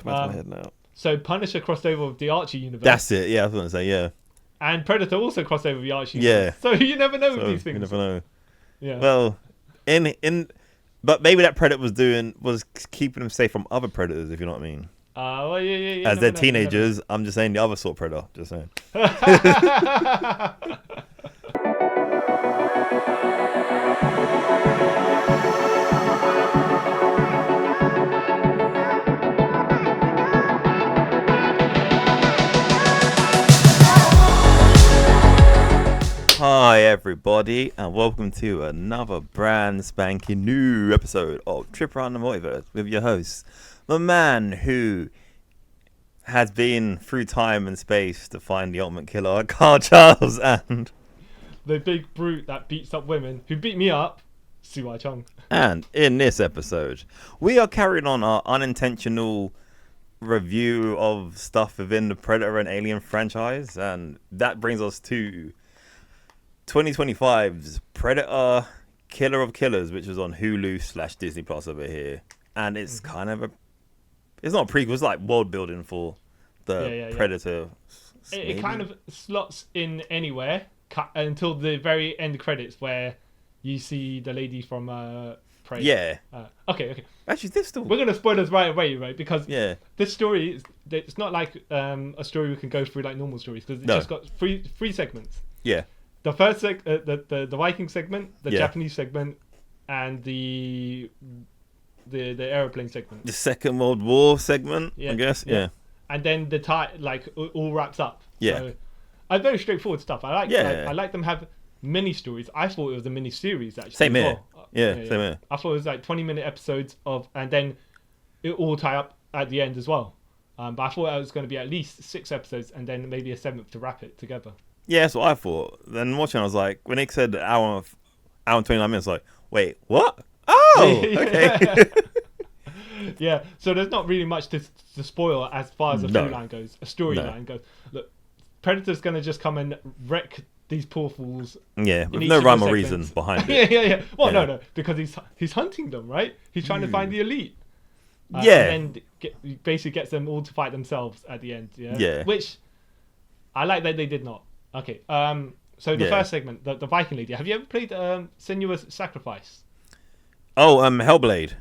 come out of my head now. So Punisher crossed over with the Archie universe. That's it. Yeah, I was going to say, yeah. And Predator also crossed over with the Archie universe. Yeah. So you never know with these things. You never know. Yeah. Well, but maybe that Predator was keeping them safe from other predators, if you know what I mean. Well, yeah. As they're teenagers, I'm just saying the other sort of predator. Just saying. Hi everybody, and welcome to another brand spanking new episode of Trip Around the Multiverse with your host, the man who has been through time and space to find the ultimate killer, Carl Charles, and the big brute that beats up women, who beat me up, Suai Chung. And in this episode, we are carrying on our unintentional review of stuff within the Predator and Alien franchise, and that brings us to 2025's Predator Killer of Killers, which was on Hulu / Disney Plus over here. And it's kind of it's not a prequel, it's like world building for the Predator. It kind of slots in anywhere until the very end credits where you see the lady from Prey. Yeah. Okay. Actually, this still... We're going to spoil this right away, right? Because this story, it's not like a story we can go through like normal stories, because it's just got three segments. Yeah. The first the Viking segment, the Japanese segment, and the aeroplane segment. The Second World War segment, I guess. Yeah. And then the all wraps up. Yeah. So, very straightforward stuff. I like them have mini stories. I thought it was a mini series actually. Same here. Same here. I thought it was like 20-minute episodes and then it all tie up at the end as well. But I thought it was going to be at least 6 episodes and then maybe a 7th to wrap it together. Yeah, that's what I thought. Then watching, I was like, when it said hour and 29 minutes, like, wait, what? Oh, okay. Yeah, so there's not really much to spoil as far as a storyline goes. A storyline goes. Look, Predator's going to just come and wreck these poor fools. Yeah, with no rhyme or reason behind it. Yeah. Well, no, because he's hunting them, right? He's trying to find the elite. And then basically gets them all to fight themselves at the end. Yeah. Which I like that they did not. Okay. So the first segment, the Viking lady. Have you ever played Senua's Sacrifice? Oh, Hellblade.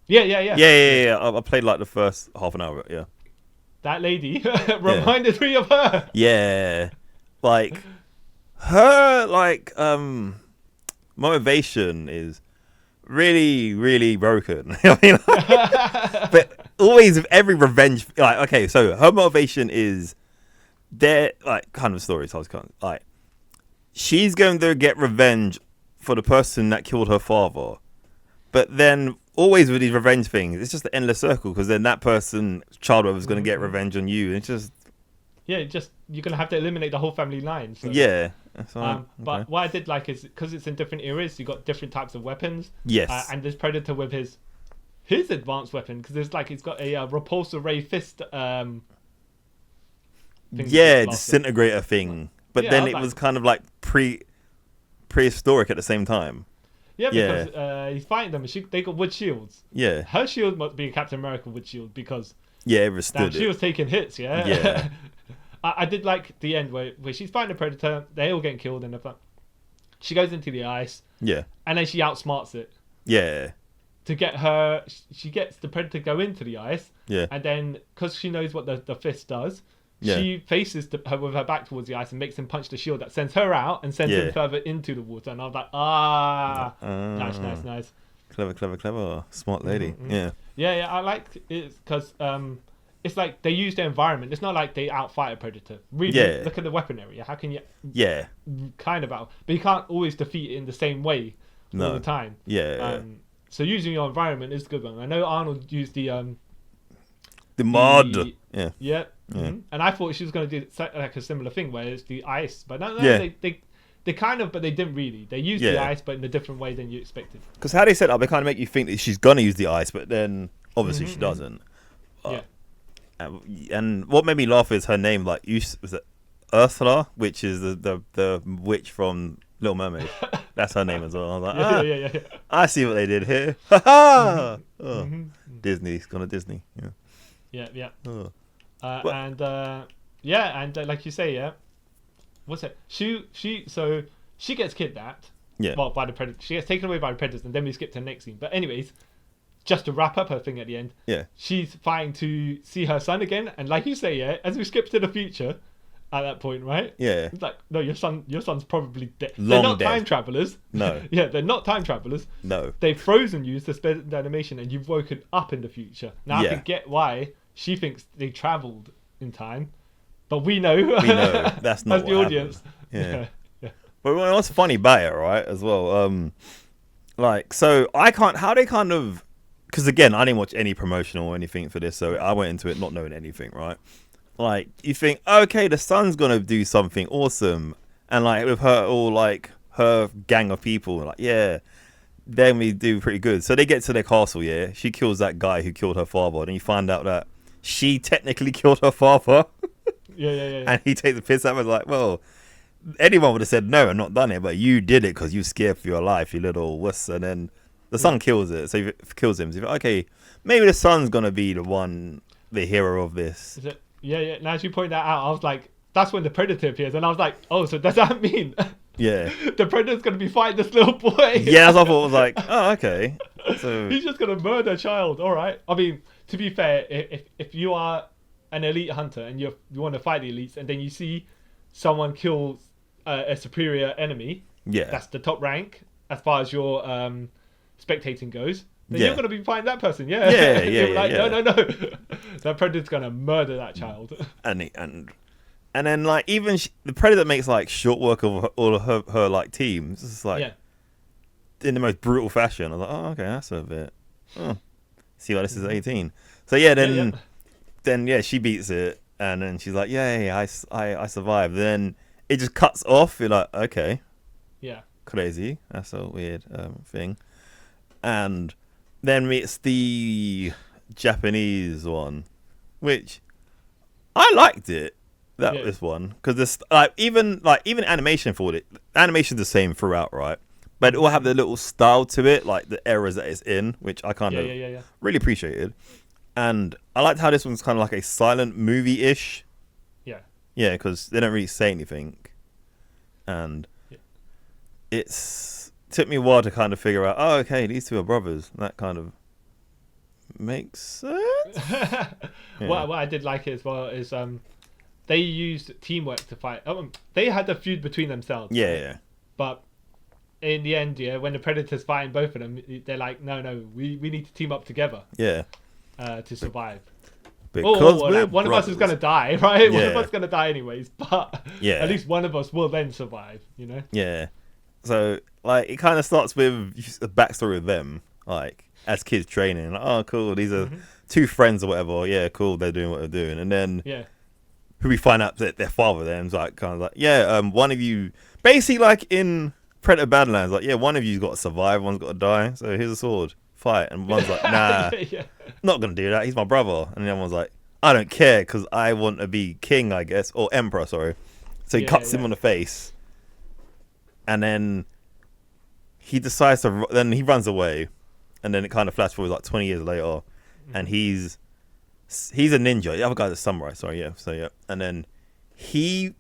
Yeah. I played like the first half an hour. Yeah. That lady reminded me of her. Yeah, like her motivation is really, really broken. I mean, but always with every revenge. So her motivation is they're like kind of stories. Like she's going to get revenge for the person that killed her father, but then always with these revenge things, it's just an endless circle because then that person, child is going to get revenge on you. It's just you're going to have to eliminate the whole family line. So. Yeah. But what I did like is because it's in different eras, you got different types of weapons. Yes. And this Predator with his advanced weapon, because it's like he's got a repulsor ray fist. Disintegrator thing. But then it was kind of like prehistoric at the same time. Yeah, because he's fighting them. They got wood shields. Yeah. Her shield must be a Captain America wood shield because it withstood she was taking hits. Yeah. I did like the end where she's fighting a Predator. They all getting killed, and she goes into the ice. Yeah. And then she outsmarts it. Yeah. To get her, she gets the Predator to go into the ice. Yeah. And then because she knows what the fist does. She faces her with her back towards the ice and makes him punch the shield that sends her out and sends him further into the water. And I was like, nice. Clever. Smart lady. Mm-hmm. Yeah. I like it because it's like they use their environment. It's not like they outfight a Predator. Really, look at the weaponry. How can you kind of out? But you can't always defeat it in the same way all the time. So using your environment is a good one. I know Arnold used the mod. Yeah. Mm-hmm. And I thought she was going to do like a similar thing where it's the ice, but no, they kind of, but they didn't really. They used the ice, but in a different way than you expected. Because how they set up, they kind of make you think that she's going to use the ice, but then obviously she doesn't. And what made me laugh is her name, like was it Ursula, which is the witch from Little Mermaid. That's her name as well. I was like, I see what they did here. Disney, it's gone to Disney. Yeah. Yeah. Oh. And like you say, yeah. What's it? So she gets kidnapped. Yeah. Well, by the predator. She gets taken away by the predators, and then we skip to the next scene. But anyways, just to wrap up her thing at the end. Yeah. She's fighting to see her son again, and like you say, yeah, as we skip to the future, at that point, right? Yeah. It's like, no, your son's probably dead. Long They're not dead. time travelers. No. Yeah, they're not time travelers. No. They've frozen you, suspended animation, and you've woken up in the future. Now I Yeah. can get why she thinks they travelled in time, but we know. We know that's not as the what audience. happened. Yeah. But what's funny about it, right, as well, like, so I can't, how they kind of, because again, I didn't watch any promotional or anything for this, so I went into it not knowing anything, right? Like, you think, okay, the son's gonna do something awesome, and like with her all like her gang of people, like, yeah, then we do pretty good. So they get to their castle, yeah. She kills that guy who killed her father, and you find out that she technically killed her father. Yeah. And he takes the piss out of her, like, well, anyone would have said no and not done it, but you did it because you scared for your life, you little wuss. And then the son kills it, so he kills him. So you're like, okay, maybe the son's gonna be the hero of this. Is it? Yeah. Now as you point that out, I was like, that's when the predator appears, and I was like, oh, so does that mean? Yeah. The predator's gonna be fighting this little boy? Yeah, that's what I thought. Was like, oh, okay. So He's just gonna murder a child. All right. I mean, to be fair, if you are an elite hunter and you want to fight the elites, and then you see someone kill a superior enemy, yeah, that's the top rank as far as your spectating goes. Then Yeah. you're gonna be fighting that person. Yeah. Yeah, You're yeah, like, yeah. No. That predator's gonna murder that child. and then like even the predator makes like short work of all of her like teams. It's like Yeah. in the most brutal fashion. I was like, oh, okay, that's a bit. Oh, see why this is 18. So yeah, then she beats it, and then she's like, yeah, I survived. Then it just cuts off. You're like, okay, Yeah. crazy. That's a weird thing. And then it's the Japanese one, which I liked it. This one, because this even animation for it, animation's the same throughout, right? But it will have the little style to it, like the eras that it's in, which I kind of really appreciated. And I liked how this one's kind of like a silent movie-ish. Yeah. Yeah, because they don't really say anything. And it's took me a while to kind of figure out, oh, okay, these two are brothers. That kind of makes sense. What I did like as well is they used teamwork to fight. They had a feud between themselves. Yeah. But in the end, when the predators fighting both of them, they're like, no, we need to team up together. Yeah. To survive. Because one of us is going to die, right? Yeah. One of us is going to die anyways, but Yeah. at least one of us will then survive, Yeah. So, like, it kind of starts with a backstory of them, like, as kids training. Like, oh, cool, these are two friends or whatever. Yeah, cool, they're doing what they're doing. And then who we find out that their father then is like, kind of like, one of you, basically like in Predator Badlands, like, one of you's got to survive, one's got to die. So here's a sword, fight. And one's like, nah, not going to do that. He's my brother. And the other one's like, I don't care because I want to be king, I guess, or emperor, sorry. So he cuts him on the face. And then he decides then he runs away. And then it kind of flash forwards like 20 years later. And he's a ninja. The other guy's a samurai, sorry, yeah. So, yeah. And then he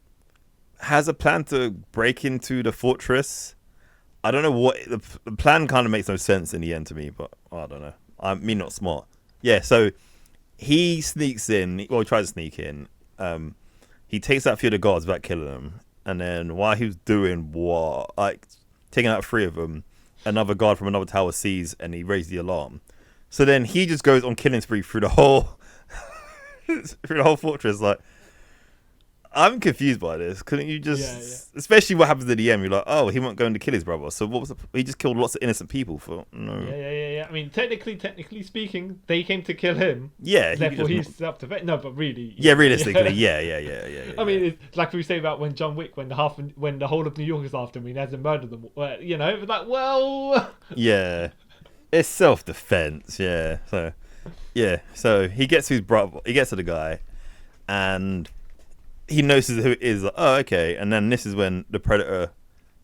has a plan to break into the fortress. I don't know what... The plan kind of makes no sense in the end to me, but I don't know. I'm not smart. Yeah, so he sneaks in. Well, he tries to sneak in. He takes out a few of the guards without killing them. And then while he was doing what? Like, taking out 3 of them, another guard from another tower sees and he raised the alarm. So then he just goes on killing spree through the whole fortress. Like, I'm confused by this. Couldn't you just, especially what happens at the end? You're like, oh, he won't go in to kill his brother. So what was he just killed lots of innocent people for? No. Yeah. I mean, technically speaking, they came to kill him. Yeah. Therefore, he's self-defense. No, but really. Yeah, realistically, yeah. I mean, it's like we say about when John Wick, when the whole of New York is after him, he hasn't murdered them. It was like, well. Yeah. It's self-defense, yeah. So he gets to his brother, he gets to the guy, and he notices who it is. Like, oh, okay. And then this is when the predator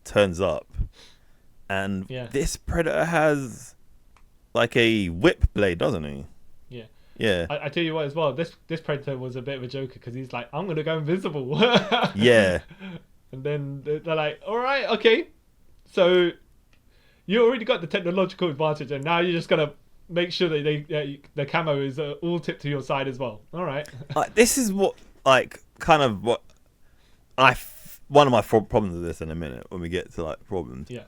turns up, and this predator has like a whip blade, doesn't he? Yeah. Yeah. I tell you what as well, this Predator was a bit of a joker because he's like, I'm gonna go invisible. Yeah. And then they're like, all right, okay, so you already got the technological advantage, and now you're just gonna make sure that the camo is all tipped to your side as well. All right. This is what kind of what one of my problems with this in a minute when we get to like problems. Yeah.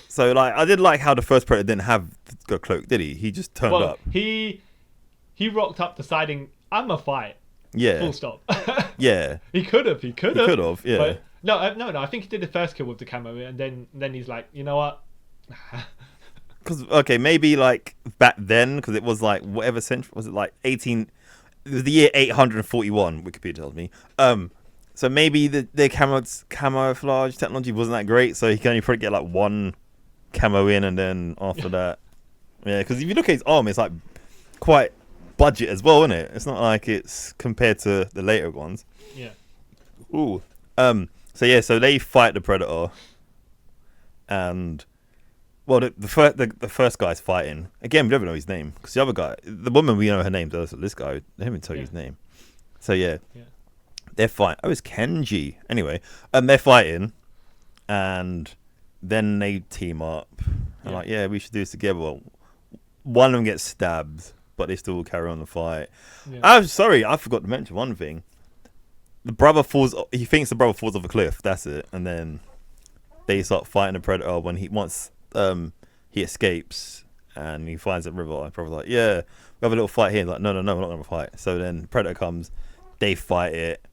So like I did like how the first Predator didn't have the cloak, did he? He just turned up. He rocked up deciding I'm a fight. Yeah. Full stop. Yeah. He could have. He could have. Yeah. But no. I think he did the first kill with the camo, and then he's like, you know what? Because maybe like back then, because it was like whatever century was it, like 18? It was the year 841. Wikipedia tells me. So maybe the camouflage technology wasn't that great, so he can only probably get like one camo in, and then after that, yeah. Because if you look at his arm, it's like quite budget as well, isn't it? It's not like it's compared to the later ones. Yeah. Ooh. So they fight the Predator, and well, the first guy's fighting again. We don't know his name because the other guy, the woman, we know her name. So this guy, they haven't told you his name. So yeah. They're fighting. Oh, it's Kenji. Anyway, they're fighting, and then they team up. And like, yeah, we should do this together. Well, one of them gets stabbed, but they still carry on the fight. Yeah. I'm sorry, I forgot to mention one thing. The brother falls. He thinks the brother falls off a cliff. That's it. And then they start fighting the Predator when he he escapes and he finds a river. The brother's like, yeah, we have a little fight here. He's like, no, we're not gonna fight. So then Predator comes. They fight it.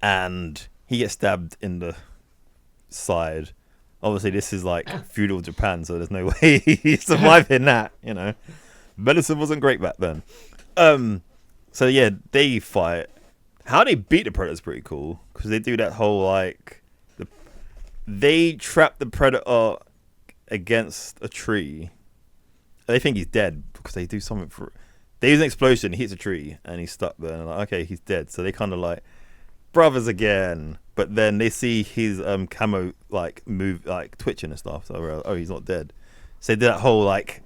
And he gets stabbed in the side. Obviously, this is like feudal Japan, so there's no way he's surviving that. You know, medicine wasn't great back then. So yeah, they fight. How they beat the Predator is pretty cool because they do that whole like, they trap the Predator against a tree. They think he's dead because they do something for. They use an explosion, he hits a tree, and he's stuck there. And like, okay, he's dead. So they kind of like. Brothers again, but then they see his camo like move like twitching and stuff. So oh, he's not dead. So they do that whole like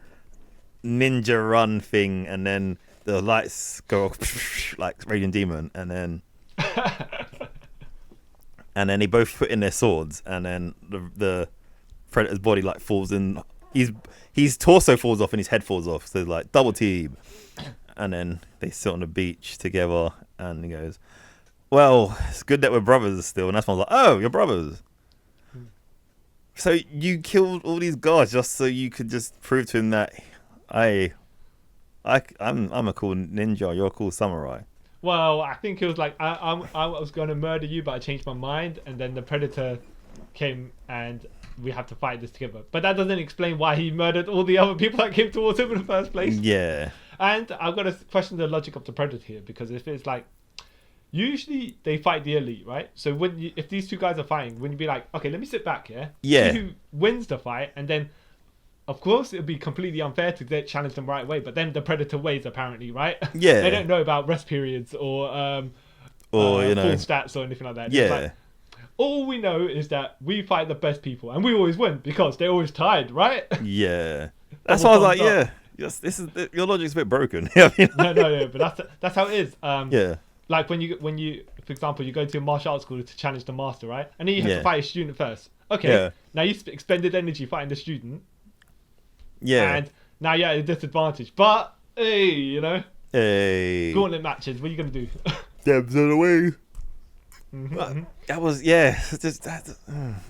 ninja run thing, and then the lights go off like Radiant Demon, and then they both put in their swords, and then the Predator's body like falls in. His torso falls off and his head falls off. So like double team, and then they sit on the beach together, and he goes. Well, it's good that we're brothers still. And that's when I was like, oh, you're brothers. So you killed all these guys just so you could just prove to him that I'm a cool ninja, you're a cool samurai. Well, I think it was like I was going to murder you, but I changed my mind, and then the Predator came and we have to fight this together. But that doesn't explain why he murdered all the other people that came towards him in the first place. Yeah. And I've got to question the logic of the Predator here, because if it's like, usually they fight the elite, right? So if these two guys are fighting, wouldn't you be like, okay, let me sit back here, see who wins the fight, and then, of course, it would be completely unfair to challenge them right away. But then the Predator ways, apparently, right? Yeah. They don't know about rest periods or full stats or anything like that. Yeah. Like, all we know is that we fight the best people, and we always win because they're always tied, right? Yeah. That's why I was like, yeah, yes, your logic's a bit broken. I mean, no, but that's how it is. Yeah. Like when you, for example, you go to a martial arts school to challenge the master, right? And then you have to fight a student first. Okay, now you expended energy fighting the student. Yeah. And now you're at a disadvantage. But, hey, gauntlet matches, what are you going to do? Debs on the way. Mm-hmm. That was, just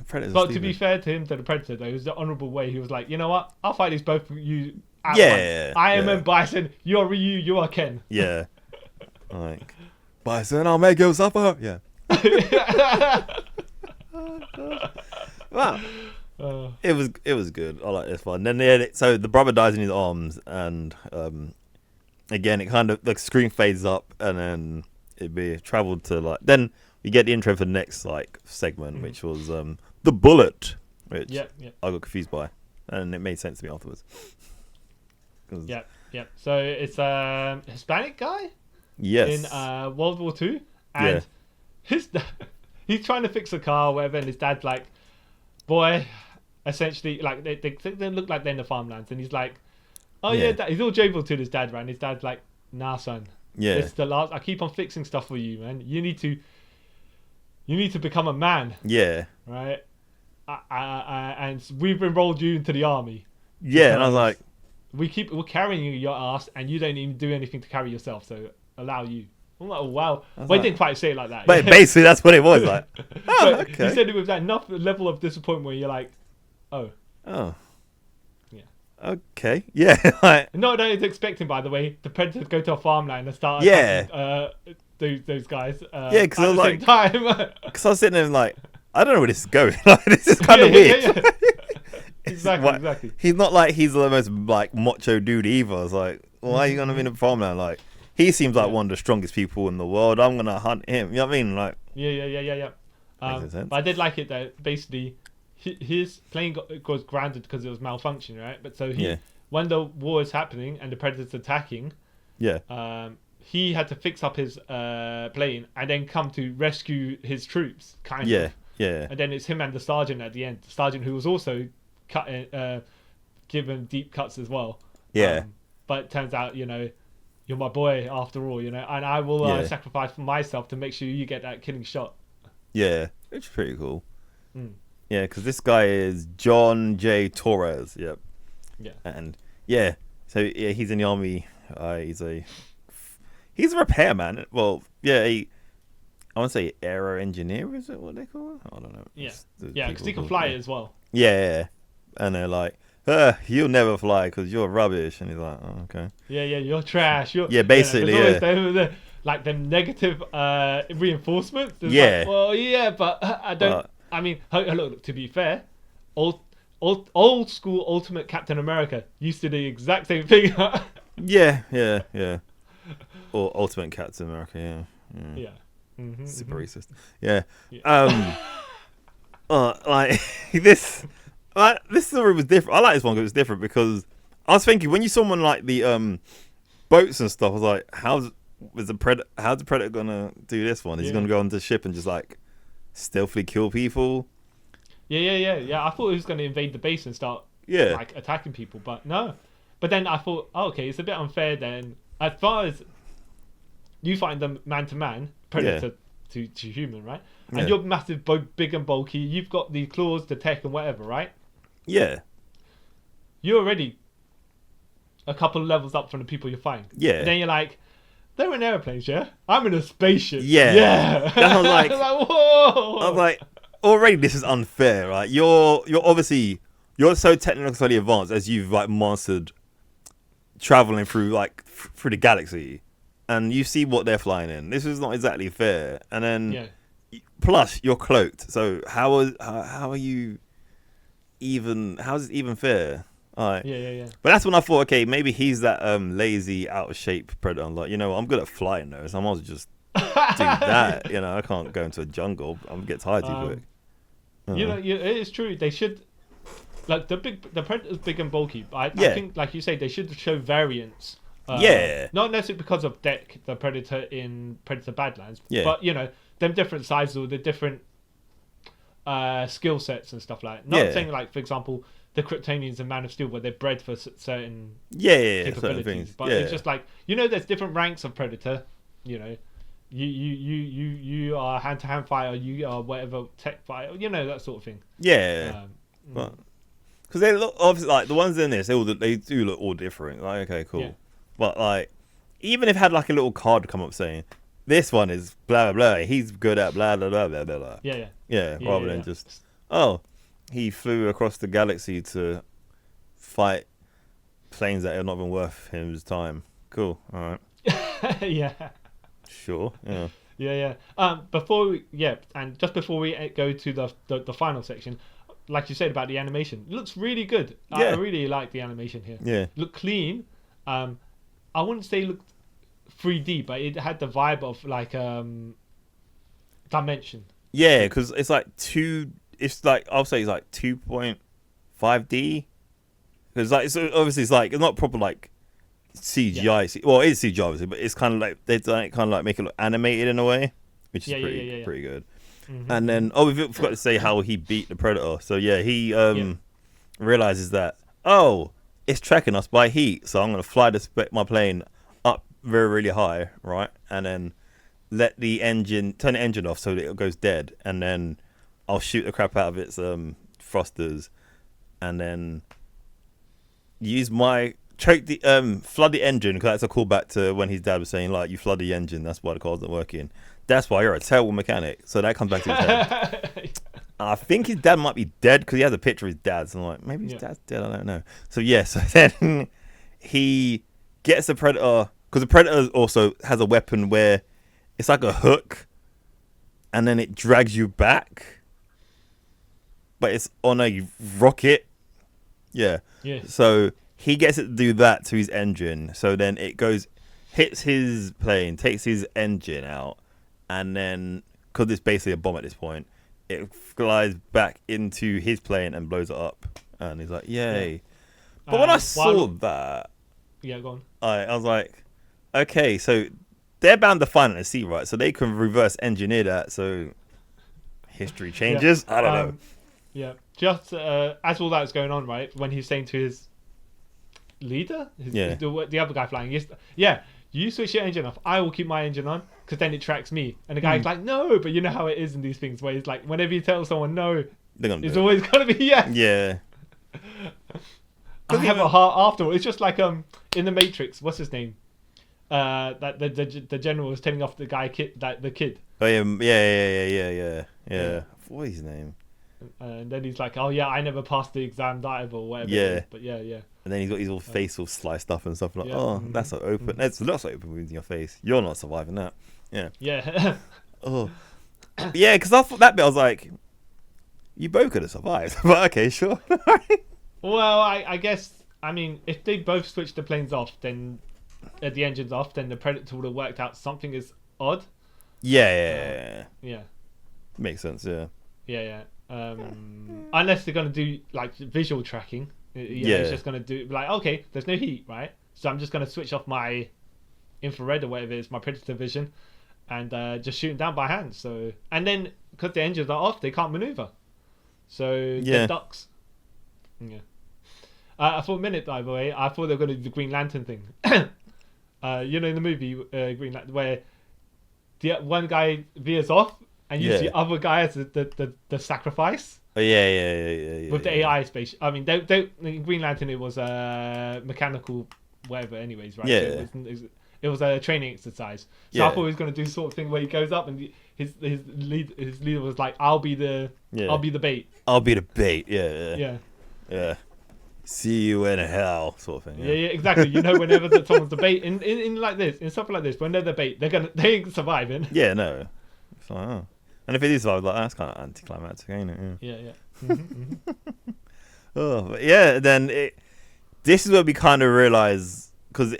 Predator. But to be fair to him, to the Predator, though, it was the honourable way. He was like, you know what? I'll fight these both of you at once. I am Bison, you're Ryu, you are Ken. Yeah. Like... Bison, I'll make you supper. Yeah. Wow. It was good. I like this one. Then so the brother dies in his arms, and again it kind of the screen fades up, and then it'd be traveled to like. Then we get the intro for the next like segment, which was the bullet, which I got confused by, and it made sense to me afterwards. Yeah. So it's a Hispanic guy. Yes. In World War II, and he's trying to fix a car or whatever, and his dad's like, boy, essentially, like they look like they're in the farmlands, and he's like, oh yeah, he's all jovial to his dad, right? And his dad's like, nah, son. Yeah. It's the last. I keep on fixing stuff for you, man. You need to become a man. Yeah. Right. And we've enrolled you into the army. Yeah, and I was like, we're carrying your ass, and you don't even do anything to carry yourself. So allow you. I'm like, oh wow. Well, I didn't quite say it like that. But basically, that's what it was like. Oh, okay. You said it with that enough level of disappointment where you're like, oh. Yeah. Okay. Yeah. Like, no, it's expecting, by the way, the Predators go to a farmland and start those guys. Yeah, because I was like, because I was sitting there like, I don't know where this is going. Like, this is kind of weird. Yeah. Exactly. He's not like he's the most like macho dude either. I was like, why are you gonna be in a farmland? Like, he seems like one of the strongest people in the world. I'm gonna hunt him. You know what I mean? Like, yeah. But I did like it though. Basically, his plane was grounded because it was malfunctioning, right? But so when the war is happening and the Predators attacking, he had to fix up his plane and then come to rescue his troops, kind of. Yeah. And then it's him and the sergeant at the end. The sergeant who was also given deep cuts as well. Yeah. But it turns out, you're my boy after all, and I will sacrifice for myself to make sure you get that killing shot. Yeah, it's pretty cool. Yeah, because this guy is John J. Torres. Yep. Yeah. And so he's in the army. He's a repairman. Well, I want to say aero engineer. Is it what they call it? I don't know. Yeah, because he can fly it as well. Yeah. And they're like, you'll never fly because you're rubbish. And he's like, oh, okay. Yeah, you're trash. Basically, like them negative reinforcements. It's like, well, but I don't. I mean, look. To be fair, old school Ultimate Captain America used to do the exact same thing. Yeah. Or Ultimate Captain America. Yeah. Mm-hmm, super racist. Yeah. Like this. This story was different. I like this one because it was different because I was thinking when you saw someone like the boats and stuff, I was like, how's the Predator gonna do this one? Is he gonna go on the ship and just like stealthily kill people? Yeah. I thought he was gonna invade the base and start like attacking people, but no. But then I thought, okay, it's a bit unfair then. As far as you find them man to man, Predator to human, right? And you're massive, big and bulky. You've got the claws, the tech, and whatever, right? Yeah. You're already a couple of levels up from the people you find. Yeah. And then you're like, they're in airplanes, yeah? I'm in a spaceship. Yeah. I was like, whoa. I was like, already this is unfair, right? You're obviously so technically advanced as you've like mastered traveling through through the galaxy, and you see what they're flying in. This is not exactly fair. And then plus you're cloaked, so how are you even? How is it even fair? All right. Yeah. But that's when I thought, okay, maybe he's that lazy, out of shape Predator. I'm like, I'm good at flying though, so I might as well just do that. I can't go into a jungle. I'm gonna get tired too quick. It is true. They should, like the Predator's big and bulky. I think, like you say, they should show variants. Not necessarily because of the Predator in Predator Badlands, but them different sizes or the different skill sets and stuff like that. Not saying like, for example, the Kryptonians in Man of Steel where they're bred for certain capabilities, but it's just like there's different ranks of Predator. You are hand to hand fire, you are whatever tech fire, that sort of thing. But because they look obviously like the ones in this, they do look all different. Like, okay, cool. But like, even if it had like a little card come up saying this one is blah blah blah, he's good at blah blah blah blah blah. Rather than just he flew across the galaxy to fight planes that have not been worth his time. Cool. All right. Sure. Yeah. And just before we go to the final section, like you said about the animation, it looks really good. I really like the animation here. Yeah. Look clean. I wouldn't say it looked 3D, but it had the vibe of like dimension. Yeah, because it's like I'll say it's like 2.5D. Because like it's not proper like CGI. Well, it is CGI obviously, but it's kind of like they make it look animated in a way, which is pretty good. Mm-hmm. And then we forgot to say how he beat the Predator. So he realizes that it's tracking us by heat, so I'm gonna fly my plane up very, really high, right? And then turn the engine off so that it goes dead, and then I'll shoot the crap out of its thrusters, and then flood the engine, because that's a callback to when his dad was saying, like, you flood the engine, that's why the car's not working. That's why you're a terrible mechanic. So that comes back to his head. I think his dad might be dead, because he has a picture of his dad. So I'm like, maybe his dad's dead. I don't know. So so then he gets the Predator, because the Predator also has a weapon where it's like a hook, and then it drags you back, but it's on a rocket. Yeah. So he gets it to do that to his engine. So then it hits his plane, takes his engine out, and then, because it's basically a bomb at this point, it glides back into his plane and blows it up. And he's like, yay. Yeah. But when I saw that... Yeah, go on. I was like, okay, so they're bound to find it at sea, right? So they can reverse engineer that, so history changes? I don't know. Yeah, just as all that's going on, right, when he's saying to his leader, the other guy flying, you switch your engine off, I will keep my engine on, because then it tracks me. And the guy's like, no, but you know how it is in these things, where it's like, whenever you tell someone no, it's always going to be yes. Yeah. I have a heart afterwards. It's just like in the Matrix, what's his name? That the general was telling off the guy, the kid. Oh yeah. What is his name? And then he's like, oh yeah, I never passed the exam either or whatever. Yeah. But yeah. And then he's got his all face all sliced up and stuff like, that's not open. There's lots of open wounds in your face. You're not surviving that. Yeah. Yeah. Yeah, because I thought that bit, I was like, you both could have survived. But okay, sure. Well, I guess, I mean, if they both switched the planes off, then the engine's off, then the Predator would have worked out something is odd. Yeah. Makes sense, yeah. Yeah. Unless they're going to do, like, visual tracking. It's just going to do, like, okay, there's no heat, right? So I'm just going to switch off my infrared or whatever it is, my Predator vision, and just shoot them down by hand. So, and then, because the engines are off, they can't maneuver. So, they're ducks. Yeah. For a minute, by the way, I thought they were going to do the Green Lantern thing. You know, in the movie Green Lantern, where the one guy veers off and uses the other guy as the sacrifice. Oh, yeah. With the AI space. I mean, in Green Lantern, it was mechanical, whatever. Anyways, right? Yeah. So it was a training exercise. So I thought he was going to do sort of thing where he goes up and his leader was like, "I'll be the bait. I'll be the bait." Yeah. Yeah. See you in hell, sort of thing. Yeah, exactly. You know, whenever someone's the bait in like this, in something like this, when they're the bait, they ain't surviving. Yeah, no. It's like, oh. And if it is survive, like, that's kind of anticlimactic, ain't it? Yeah. But yeah. Then this is where we kind of realize, because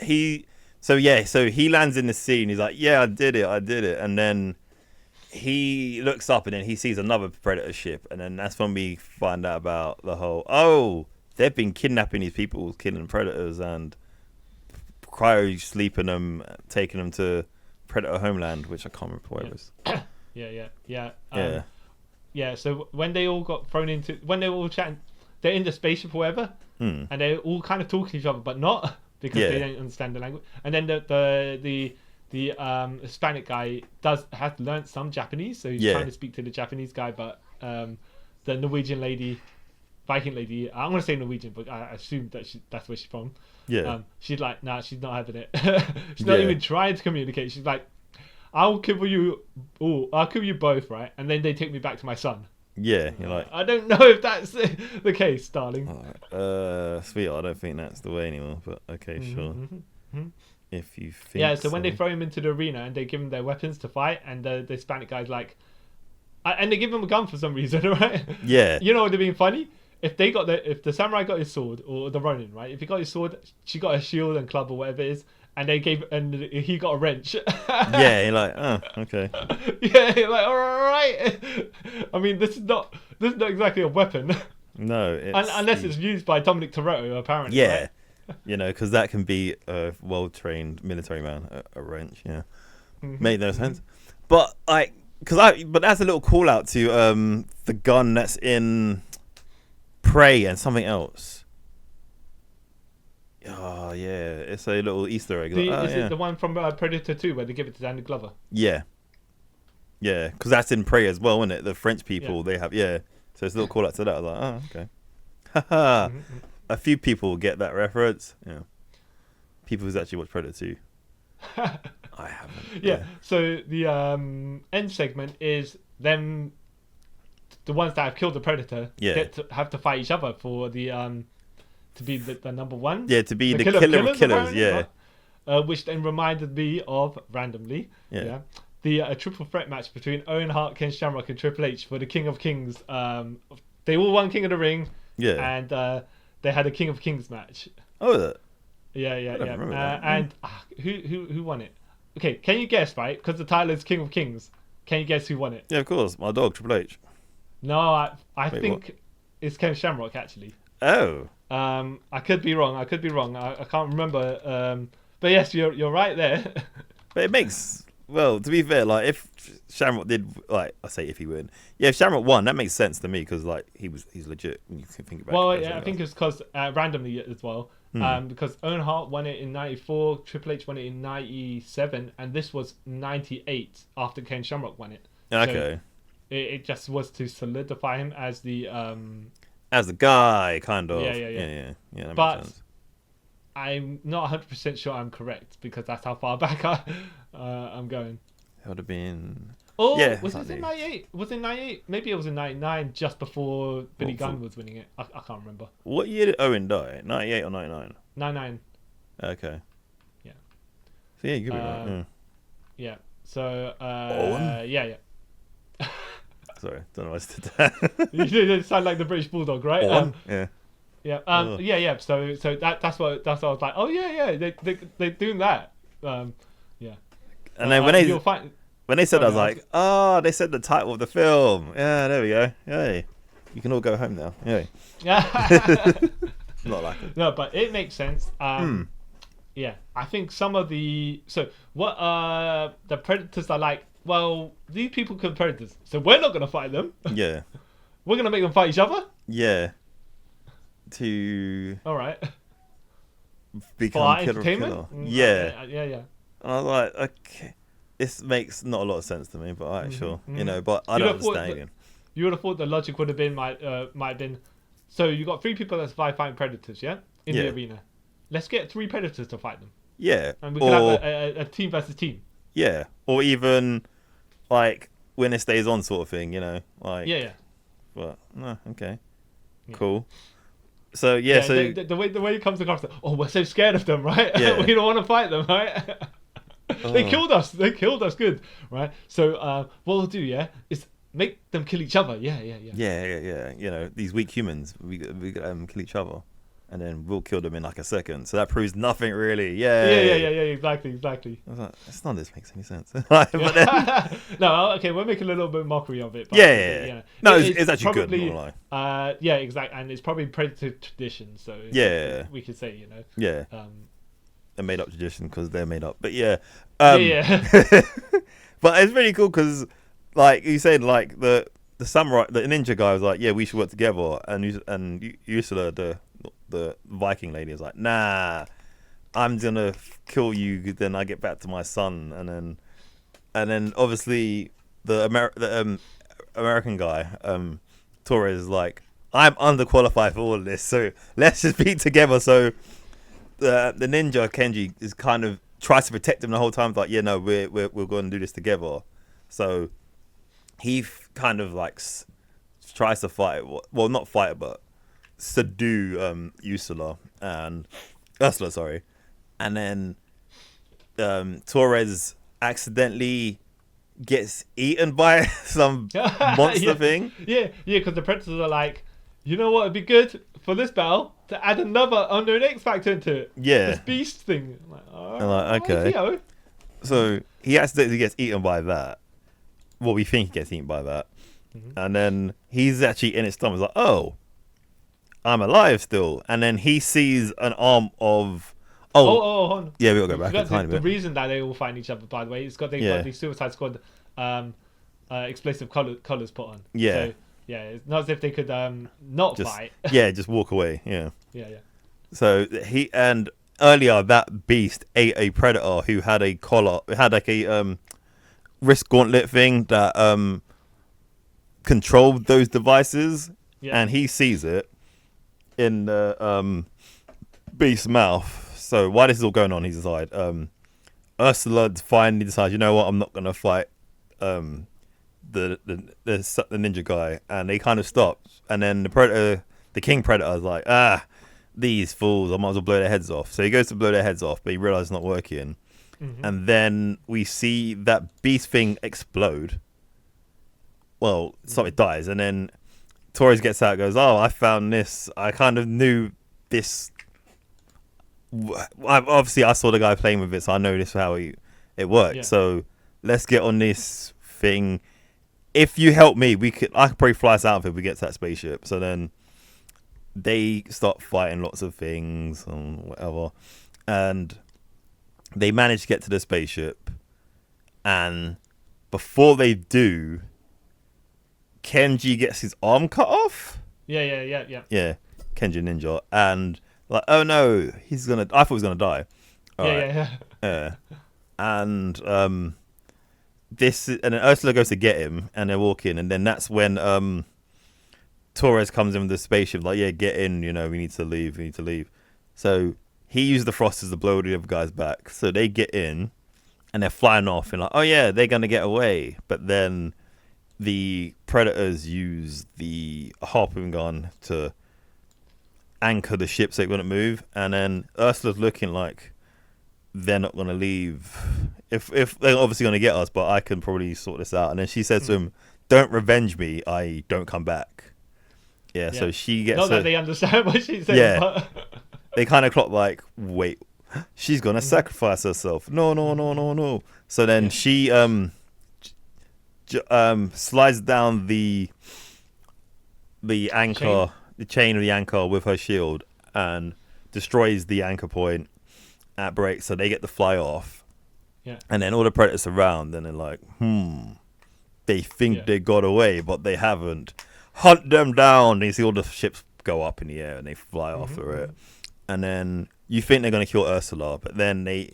so he lands in the sea and he's like, yeah, I did it, and then he looks up and then he sees another Predator ship, and then that's when we find out about the whole they've been kidnapping these people, killing Predators and cryo sleeping them, taking them to Predator homeland, which I can't remember where it was. Yeah. So when they all got thrown into, when they were all chatting, they're in the spaceship or whatever, and they're all kind of talking to each other, but not because they don't understand the language. And then the Hispanic guy has learned some Japanese, so he's trying to speak to the Japanese guy, but the Norwegian lady, Viking lady, I'm gonna say Norwegian, but I assume that that's where she's from. Yeah. She's like, nah, she's not having it. She's not even trying to communicate. She's like, I'll kill you both, right? And then they take me back to my son. Yeah, you're like, I don't know if that's the case, darling. Sweetheart, I don't think that's the way anymore, but okay, sure. If you think so when they throw him into the arena and they give him their weapons to fight, and the Hispanic guy's like, and they give him a gun for some reason, right? Yeah. You know what would have been funny? If the samurai got his sword, or the Ronin, right? If he got his sword, she got a shield and club or whatever it is, and he got a wrench. Yeah, you're like, oh, okay. Yeah, you're like, all right. I mean, this is not exactly a weapon. No, unless it's used by Dominic Toretto, apparently. Yeah, right? You know, because that can be a well-trained military man, a wrench. Yeah, made no sense. But but that's a little call out to the gun that's in Prey and something else. Oh yeah, it's a little Easter egg. Is it the one from Predator 2 where they give it to Danny Glover? Yeah, yeah, because that's in Prey as well, isn't it? The French people they have so it's a little call out to that. I was like, oh okay, haha. A few people get that reference. Yeah, people who's actually watched Predator 2. I haven't. Yeah. So the end segment is them, the ones that have killed the Predator, have to fight each other for the to be the number one. Yeah, to be the killer of killers. Yeah. Which then reminded me of randomly. Yeah. The triple threat match between Owen Hart, Ken Shamrock, and Triple H for the King of Kings. They all won King of the Ring. Yeah. And they had a King of Kings match. Oh. Yeah. And who won it? Okay, can you guess, right? Because the title is King of Kings. Can you guess who won it? Yeah, of course. My dog, Triple H. No, I think it's Ken Shamrock, actually. Oh. I could be wrong. I can't remember. But yes, you're right there. But it makes... Well, to be fair, like, if Shamrock did... Like, I say if he win. Yeah, if Shamrock won, that makes sense to me, because, like, he's legit. When you think about it. Well, yeah, I think it's because... randomly as well. Because Owen Hart won it in 94, Triple H won it in 97, and this was 98 after Ken Shamrock won it. Okay. So it just was to solidify him as the guy, kind of. Yeah. That but makes sense. I'm not 100% sure I'm correct, because that's how far back I'm going. It would have been... Oh, yeah, was it in 98? Was it 98? Maybe it was in 99, just before Billy Gunn was winning it. I can't remember. What year did Owen die? 98 or 99? 99. Okay. Yeah. So yeah, you could be right. Yeah. So, Owen? Yeah. Sorry, don't know why I said that. You did sound like the British Bulldog, right? Owen? Yeah. Yeah. So that's what I was like. Oh yeah. They're doing that. Yeah. And then when they said, I was like, oh, they said the title of the film. Yeah, there we go. Hey, you can all go home now. Hey. Not like it. No, but it makes sense. Yeah, I think some of the the Predators are like, well, these people kill Predators, so we're not gonna fight them. Yeah. We're gonna make them fight each other. Yeah. All right. Become for entertainment. Yeah. Yeah. And I was like, okay. This makes not a lot of sense to me, but alright, sure. But I don't understand. You would have thought the logic would have been might have been, so you got 3 people that survive fighting Predators, in the arena. Let's get 3 Predators to fight them. Yeah. And we can have a team versus team. Yeah. Or even like when it stays on sort of thing, like. Yeah. But no, okay. Yeah. Cool. So so the way it comes across, we're so scared of them, right? Yeah. We don't want to fight them, right? They killed us. Good, right? So what we'll do, is make them kill each other. Yeah. These weak humans, we kill each other, and then we'll kill them in like a second. So that proves nothing really. Yeah. Exactly. I was like, it's none of this makes any sense. But then... No, okay, we're making a little bit of mockery of it. But yeah. No, it's actually probably, good. Not lie. Yeah, exactly, and it's probably Predator tradition. So we could say, Yeah. A made up tradition because they're made up, but yeah. But it's really cool because, like you said, like the samurai, the ninja guy was like, yeah, we should work together, and Ursula, the Viking lady, is like, nah, I'm gonna kill you, then I get back to my son, and then obviously the American guy, Torres, is like, I'm underqualified for all of this, so let's just be together. So the ninja Kenji is kind of tries to protect him the whole time. Like, yeah, no, we're going to do this together. So he kind of like tries to fight. Well, not fight, but subdue Ursula, sorry. And then Torres accidentally gets eaten by some monster thing. Yeah, because the Predators are like, you know what would be good for this battle? To add another under an X Factor into it. Yeah. This beast thing. I'm like, okay. So he accidentally gets eaten by that. Well, we think he gets eaten by that. Mm-hmm. And then he's actually in his stomach. He's like, oh, I'm alive still. And then he sees an arm of... hold on. Yeah, we'll go back a tiny bit. The reason that they all find each other, by the way, is got the Suicide Squad explosive colours put on. Yeah. So, yeah, it's not as if they could not fight. Yeah, just walk away. Yeah. Yeah. So he and earlier that beast ate a predator who had a collar, had like a wrist gauntlet thing that controlled those devices, and he sees it in the beast's mouth. So while this is all going on, he's aside. Ursula finally decides, you know what, I'm not gonna fight the ninja guy, and they kind of stop. And then the king predator is like, these fools, I might as well blow their heads off. So he goes to blow their heads off, but he realizes it's not working. And then we see that beast thing explode. Well, something dies, and then Torres gets out and goes, oh, I found this. I kind of knew this. Obviously, I saw the guy playing with it, so I know this is how it worked. Yeah. So let's get on this thing. If you help me, I could probably fly us out of it if we get to that spaceship. So then they start fighting lots of things and whatever. And they manage to get to the spaceship. And before they do, Kenji gets his arm cut off. Yeah. Yeah, Kenji Ninja. And like, oh no, I thought he was gonna die. Yeah. And and then Ursula goes to get him, and they're walking, and then that's when Torres comes in with the spaceship, like, yeah, get in, we need to leave. So he used the thrusters to blow the other guys back. So they get in, and they're flying off, and like, oh yeah, they're gonna get away. But then the predators use the harpoon gun to anchor the ship so it wouldn't move, and then Ursula's looking like they're not going to leave. If they're obviously going to get us, but I can probably sort this out. And then she says to him, don't revenge me, I don't come back. Yeah. So she gets not that they understand what she's saying. Yeah. But They kind of clock like, wait, she's going to sacrifice herself. No. So then she slides down the anchor, the chain of the anchor with her shield, and destroys the anchor point at break. So they get to fly off. Yeah. And then all the predators around, and they're like, they think they got away, but they haven't. Hunt them down. And you see all the ships go up in the air, and they fly after it. And then you think they're going to kill Ursula, but then they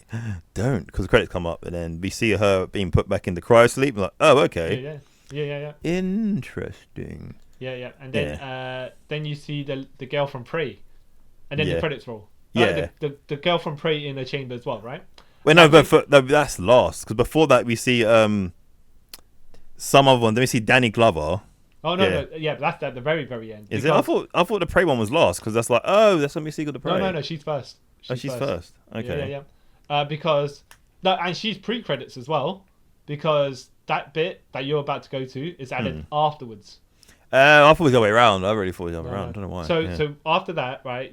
don't, because the credits come up, and then we see her being put back into cryosleep. Like, oh, okay. Yeah. Interesting. Yeah. And then then you see the girl from Prey, and then the credits roll. Yeah. The girl from Prey in the chamber as well, right? Well, no, but that's lost, because before that we see some of them. Then we see Danny Glover. Oh no, that's at the very, very end. Is it? I thought the Prey one was lost, because that's like, oh, that's when we see the Prey. No, she's first. She's first. Okay. Yeah. Because and she's pre-credits as well, because that bit that you're about to go to is added afterwards. I thought it was the other way around. I really thought it was the other way around. I don't know why. So after that, right,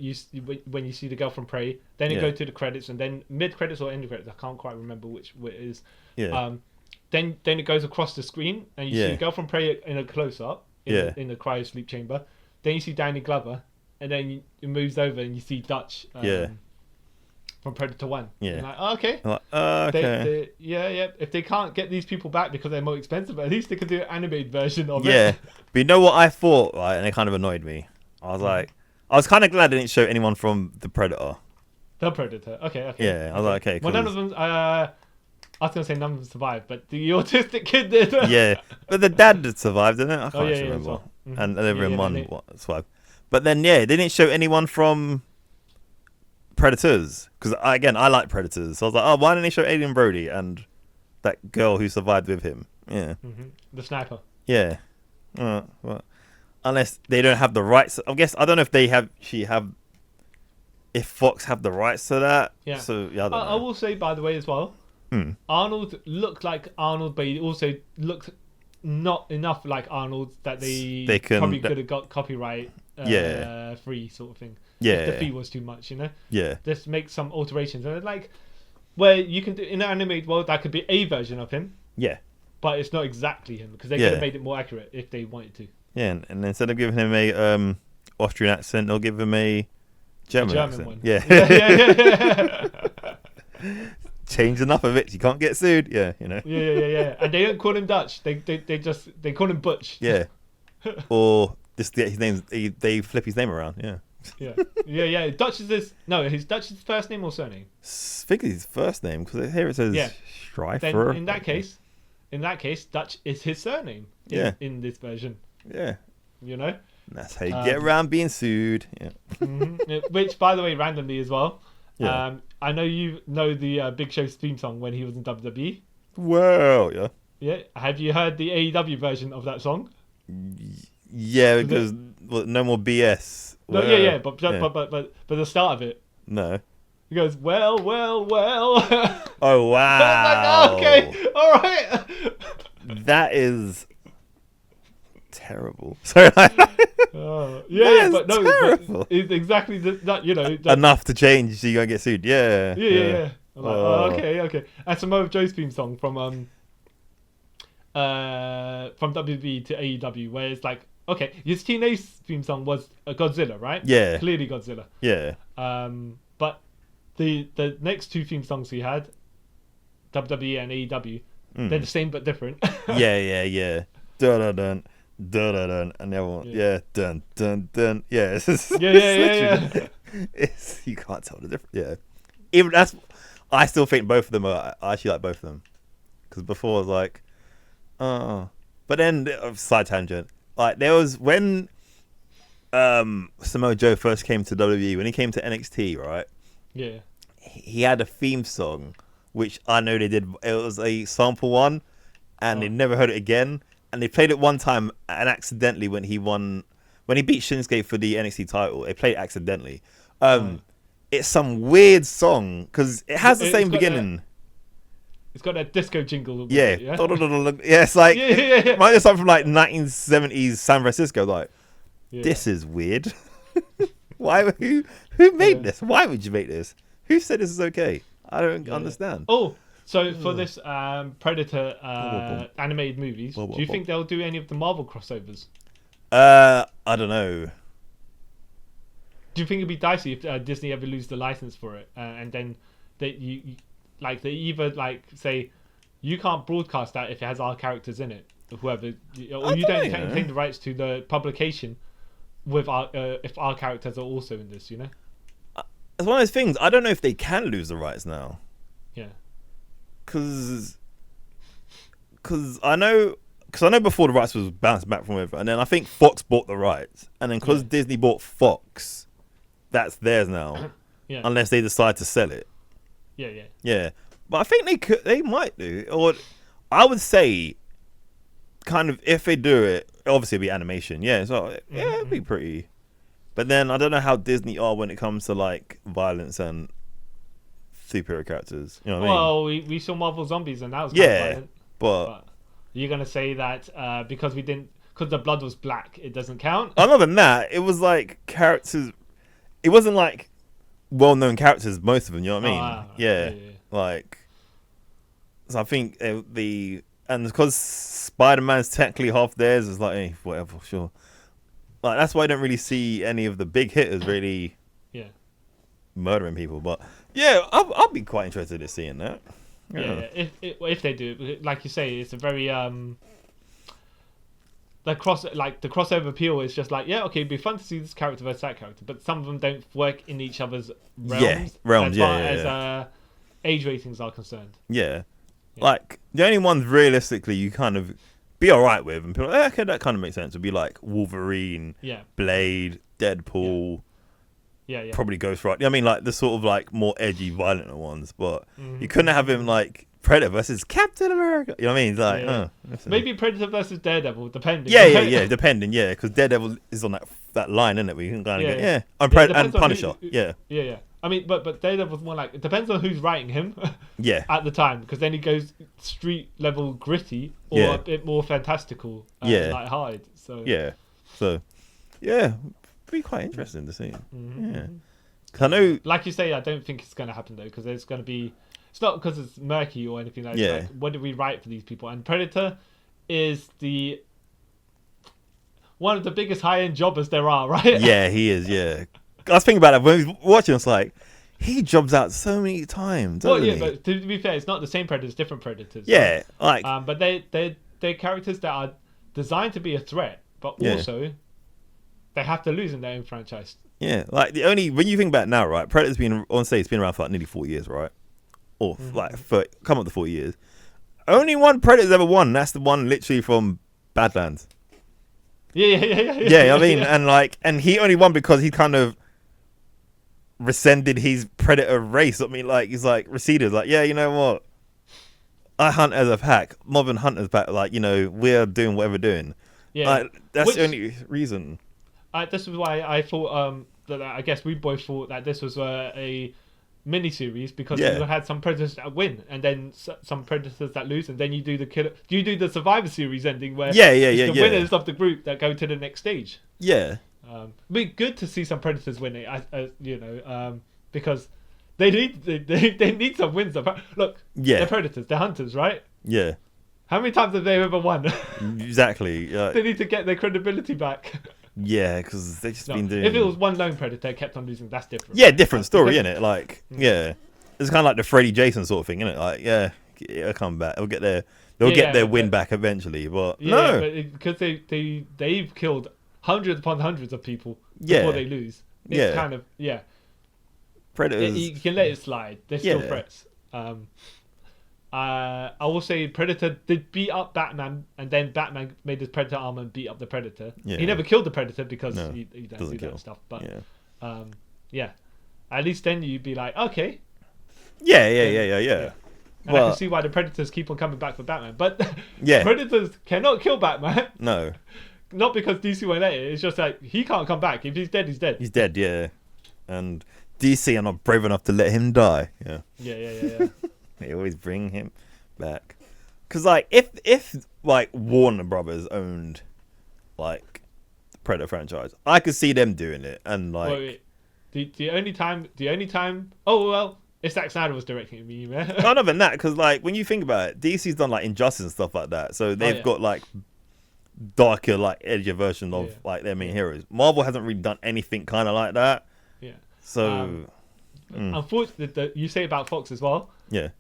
when you see the girl from Prey, then you go to the credits, and then mid-credits or end credits, I can't quite remember which it is. Yeah. Then it goes across the screen, and you see the girl from Prey in a close-up in the cryosleep chamber. Then you see Danny Glover, and then it moves over, and you see Dutch from Predator 1. Yeah. You're like, oh, okay. I'm like, okay. If they can't get these people back because they're more expensive, at least they could do an animated version of it. Yeah. But you know what I thought, right? And it kind of annoyed me. I was like, I was kind of glad they didn't show anyone from the Predator. The Predator. Okay. Yeah, I was like, okay, cool. Well, none of them. I was going to say none of them survived, but the autistic kid did. Yeah, but the dad did survive, didn't it? I can't remember. Well. And everyone survived. But then, they didn't show anyone from Predators. Because, again, I like Predators. So I was like, oh, why didn't they show Adrian Brody and that girl who survived with him? Yeah. The sniper. Yeah. Well, unless they don't have the rights. I guess, I don't know if if Fox have the rights to that. Yeah. So, yeah, I will say, by the way, as well, Arnold looked like Arnold, but he also looked not enough like Arnold that they probably could have got copyright free sort of thing. Yeah. If the fee was too much, Yeah. Just make some alterations. And like, where you can do, in an animated world, that could be a version of him. Yeah. But it's not exactly him, because they could have made it more accurate if they wanted to. Yeah, and instead of giving him a Austrian accent, they'll give him a German accent. One. Yeah. Change enough of it, you can't get sued. Yeah. Yeah. And they don't call him Dutch. They call him Butch. Yeah. Or just get his name. They flip his name around. Yeah. Yeah. Dutch is his first name or surname? I think it's his first name because here it says Schreifer. Then in that case, Dutch is his surname. In this version. Yeah. You know. That's how you get around being sued. Yeah. Which, by the way, randomly as well. Yeah. I know you know the Big Show's theme song when he was in WWE. Well, yeah. Yeah. Have you heard the AEW version of that song? Yeah, because no more BS. No, but the start of it. No. He goes, well. Oh wow. I'm like, okay, all right. That is terrible. Sorry. But it's exactly that. You know, enough to change, so you're gonna get sued. Yeah. I'm like, okay. And Samoa Joe's theme song from WB to AEW, where it's like, okay, his TNA's theme song was Godzilla, right? Yeah. Clearly Godzilla. Yeah. But the next two theme songs he had, WWE and AEW, they're the same but different. Yeah. Dun dun dun dun dun dun, and the other one, dun dun dun. Yeah, it's just, It's, you can't tell the difference. Yeah. Even that's, I still think both of them are. I actually like both of them because before I was like, oh, but then side tangent. Like there was when Samoa Joe first came to WWE, when he came to NXT, right? Yeah. He had a theme song, which I know they did. It was a sample one, and they never heard it again. And they played it one time, and accidentally when he beat Shinsuke for the NXT title, they played it accidentally. It's some weird song because it has the same beginning. It's got that disco jingle. Yeah. Yeah, it's like it might be something from like 1970s San Francisco. Like, this is weird. Why? Who made this? Why would you make this? Who said this is okay? I don't understand. Oh, so for this Predator animated movies, do you think they'll do any of the Marvel crossovers? I don't know. Do you think it'd be dicey if Disney ever lose the license for it, and then they either say you can't broadcast that if it has our characters in it, or whoever, or you don't claim the rights to the publication with our if our characters are also in this, you know? It's one of those things. I don't know if they can lose the rights now. Yeah. Because I know before the rights was bounced back from wherever, and then I think Fox bought the rights, and then because Disney bought Fox, that's theirs now. Yeah. Unless they decide to sell it. Yeah. But I think they might do, or I would say, kind of if they do it, obviously it'd be animation. Yeah, so it'd be pretty. But then I don't know how Disney are when it comes to like violence and superhero characters. You know what I mean? Well, we saw Marvel Zombies and that was kind of violent. But you're gonna say that because the blood was black, it doesn't count? Other than that, it was like characters. It wasn't like well-known characters, most of them. You know what I mean? Yeah. Like, so I think and because Spider-Man's technically half theirs, it's like, hey, whatever, sure. Like that's why I don't really see any of the big hitters really murdering people. But yeah, I'll be quite interested in seeing that. Yeah. If they do, like you say, it's a very the crossover appeal is just like, it'd be fun to see this character versus that character, but some of them don't work in each other's realms. As far as age ratings are concerned. Yeah. Like the only ones realistically you kind of be alright with, and people are like, okay, that kind of makes sense. Would be like Wolverine, Blade, Deadpool, probably Ghost Rider. I mean, like the sort of like more edgy, violent ones, but you couldn't have him like Predator versus Captain America. You know what I mean? It's like, maybe Predator versus Daredevil, depending. Yeah, depending. Yeah, because Daredevil is on that line, isn't it? Where you can kind of get and Punisher. Yeah. I mean, but Daredevil's more like, it depends on who's writing him. At the time, because then he goes street level gritty or a bit more fantastical, like Hyde. So be quite interesting to see. Yeah, cause I know, like you say, I don't think it's going to happen though, because there's going to be. It's not because it's murky or anything like that. Yeah. Like, what did we write for these people? And Predator is one of the biggest high-end jobbers there are, right? Yeah, he is. Yeah. I was thinking about it when we were watching. It's like he jobs out so many times. But to be fair, it's not the same predators, different predators. Yeah, right? But they're characters that are designed to be a threat, but also they have to lose in their own franchise Yeah, like when you think about it now, right? Predator's been on stage. It's been around for like nearly 40 years, right? Or like come up to 40 years. Only one Predator's ever won. That's the one literally from Badlands. Yeah. I mean, and he only won because he kind of rescinded his Predator race. I mean, like he's like receded. Like, yeah, you know what? I hunt as a pack. Modern hunters back. Like, you know, we're doing what we're doing. Yeah, like, that's the only reason. This is why I thought that I guess we both thought that this was a mini series because you had some predators that win and then some predators that lose, and then you do the Survivor Series ending where the winners of the group that go to the next stage. Yeah, it'd be good to see some predators winning. Because they need some wins. Look, they're predators, they're hunters, right? Yeah. How many times have they ever won? Exactly. They need to get their credibility back. Yeah, because they've just been doing... If it was one lone predator kept on losing, that's different. Yeah, different story, isn't it? Like, yeah. It's kind of like the Freddy Jason sort of thing, isn't it? Like, yeah, it'll come back. They'll get their win back eventually, but no. Because they've killed hundreds upon hundreds of people before they lose. It's kind of, Predators... You can let it slide. They're still threats. I will say Predator did beat up Batman, and then Batman made his Predator armor and beat up the Predator. He never killed the Predator because he doesn't do that stuff. But at least then you'd be like, okay. Yeah. And I can see why the Predators keep on coming back for Batman. But Predators cannot kill Batman. No. Not because DC won't let it. It's just like, he can't come back. If he's dead, he's dead. He's dead, yeah. And DC are not brave enough to let him die. Yeah. They always bring him back. Because, like, if like, Warner Brothers owned, like, the Predator franchise, I could see them doing it. And, like... Wait. The only time... Oh, well, if Zack Snyder was directing me, man. Not even that, because, like, when you think about it, DC's done, like, Injustice and stuff like that. So they've got, like, darker, like, edgier version of, like, their main heroes. Marvel hasn't really done anything kind of like that. Yeah. So... Unfortunately, you say about Fox as well. Yeah.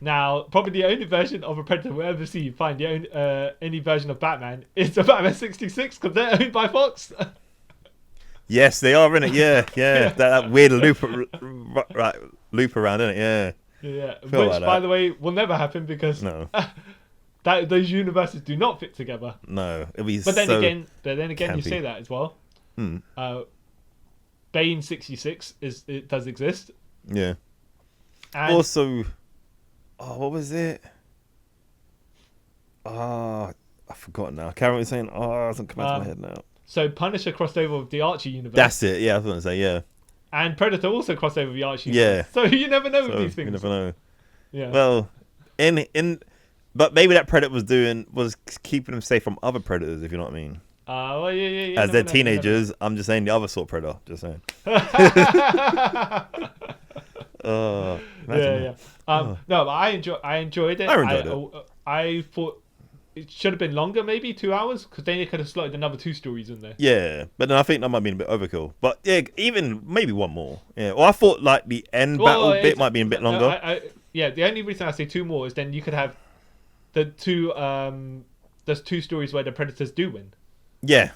Now, probably the only version of a Predator we'll ever see find any version of Batman is the Batman 66 because they're owned by Fox. Yes, they are, innit? Yeah. That weird loop around, innit? Yeah. Yeah. Which, by the way, will never happen because those universes do not fit together. No, it'll be. But then again, campy. you say that as well. Bane 66 does exist. Yeah. And also, what was it? I forgot now. I can't remember saying. It doesn't come out of my head now. So Punisher crossed over with the Archie universe. That's it. Yeah, I was going to say, yeah. And Predator also crossed over with the Archie universe. So you never know with these things. You never know. Yeah. Well, but maybe that Predator was keeping them safe from other predators, if you know what I mean. Well, yeah. As they're teenagers, I'm just saying the other sort of predator. Just saying. Yeah. No, but I enjoyed it. I thought it should have been longer, maybe 2 hours, because then you could have slotted another 2 stories in there. Yeah, but then I think that might be a bit overkill. But yeah, even maybe one more. Yeah, well, I thought like the end battle bit might be a bit longer. The only reason I say 2 more is then you could have the 2. There's 2 stories where the Predators do win. Yeah,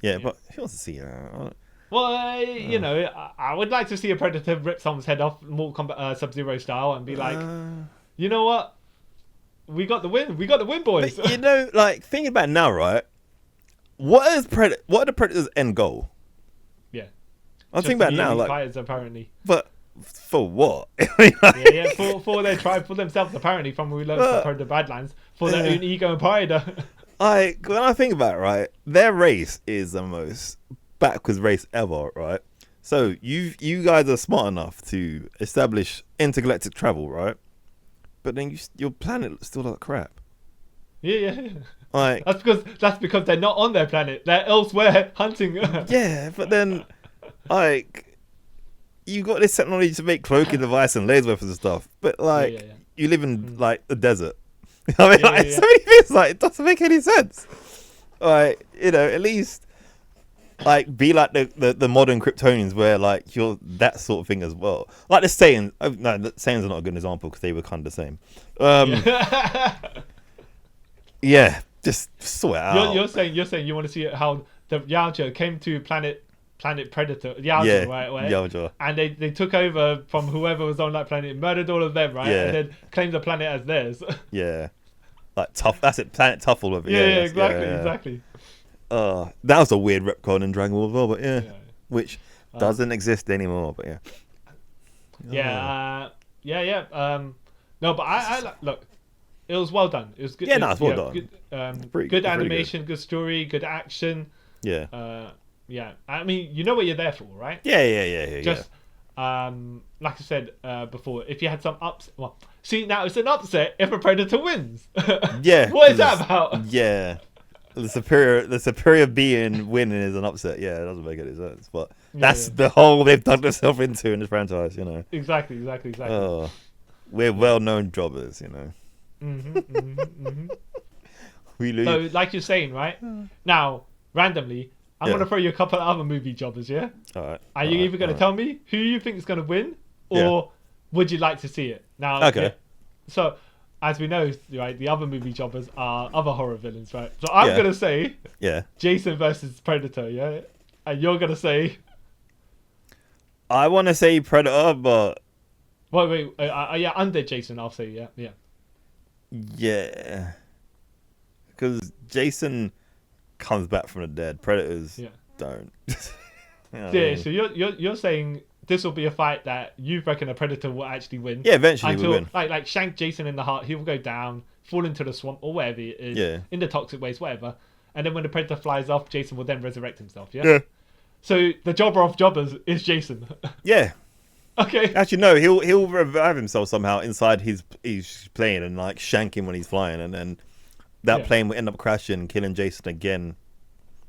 but who wants to see that? Well, I would like to see a Predator rip someone's head off, Mortal Kombat Sub-Zero style, and be like, you know what? We got the win. We got the win, boys. But, like, thinking about it now, right? What are the Predators' end goal? Yeah. I'm thinking about it now, like... fighters, apparently. But for what? For their tribe, for themselves, apparently, from what we learned from the Badlands, for their own ego and pride. When I think about it, right, their race is the most backwards race ever, right? So you guys are smart enough to establish intergalactic travel, right? But then your planet still like crap. Yeah. Like that's because they're not on their planet. They're elsewhere hunting. Yeah, but then like you got this technology to make cloaking device and laser weapons and stuff, but like you live in like the desert. I mean, so many things like it doesn't make any sense. Like, at least like be like the modern Kryptonians where like you're that sort of thing as well. Like the Saiyans. No, the Saiyans are not a good example because they were kind of the same. Yeah, just sort it out. You're saying you want to see how the Yautja came to planet planet Predator, Yautja, right? Yautja. And they took over from whoever was on that planet, murdered all of them, right? Yeah. And then claimed the planet as theirs. Yeah. Like tough. That's it. Planet Tuffle of it. Yeah, exactly. That was a weird retcon in Dragon Ball as well, but which doesn't exist anymore. But no, but I look. It was well done. It was good. Yeah, no, it's well done. Good animation, good story, good action. Yeah. Yeah. I mean, you know what you're there for, right? Yeah. Just like I said before, if you had some upset, well, see now it's an upset if a Predator wins. Yeah. What is that about? Yeah. The superior being winning is an upset. Yeah, it doesn't make any sense. But that's the hole they've dug themselves into in this franchise, you know. Exactly. We're well-known jobbers, you know. We lose. So, like you're saying, right? Now, randomly, I'm going to throw you a couple of other movie jobbers, yeah? All right. Are you either going to tell me who you think is going to win, or would you like to see it? Now, okay. So, as we know, right, the other movie jobbers are other horror villains, right? So I'm going to say Jason versus Predator, yeah? And you're going to say... I want to say Predator, but... Wait, under Jason, I'll say, yeah. Yeah. Because Jason comes back from the dead. Predators don't. So you're saying this will be a fight that you reckon a Predator will actually win? Yeah, eventually will win. Like shank Jason in the heart, he will go down, fall into the swamp or wherever it is, in the toxic waste, whatever. And then when the Predator flies off, Jason will then resurrect himself, yeah? So the jobber of jobbers is Jason. Yeah. Okay. Actually, no. He'll revive himself somehow inside his plane and like shank him when he's flying, and then that plane will end up crashing, killing Jason again.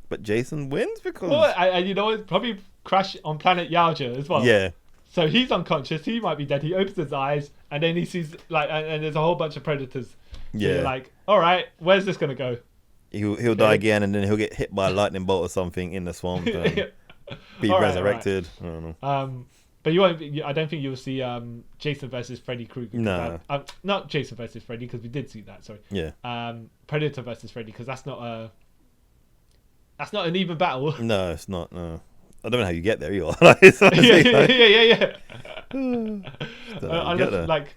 But Jason wins because you know what? Probably crash on planet Yautja as well. Yeah. So he's unconscious. He might be dead. He opens his eyes and then he sees and there's a whole bunch of predators. So you're like, all right, where's this gonna go? He'll die again, and then he'll get hit by a lightning bolt or something in the swamp and be resurrected. Right. I don't know. But you won't. I don't think you'll see Jason versus Freddy Krueger. No, not Jason versus Freddy because we did see that. Sorry. Yeah. Predator versus Freddy because that's not an even battle. No, it's not. No, I don't know how you get there. You are. Yeah. Unless like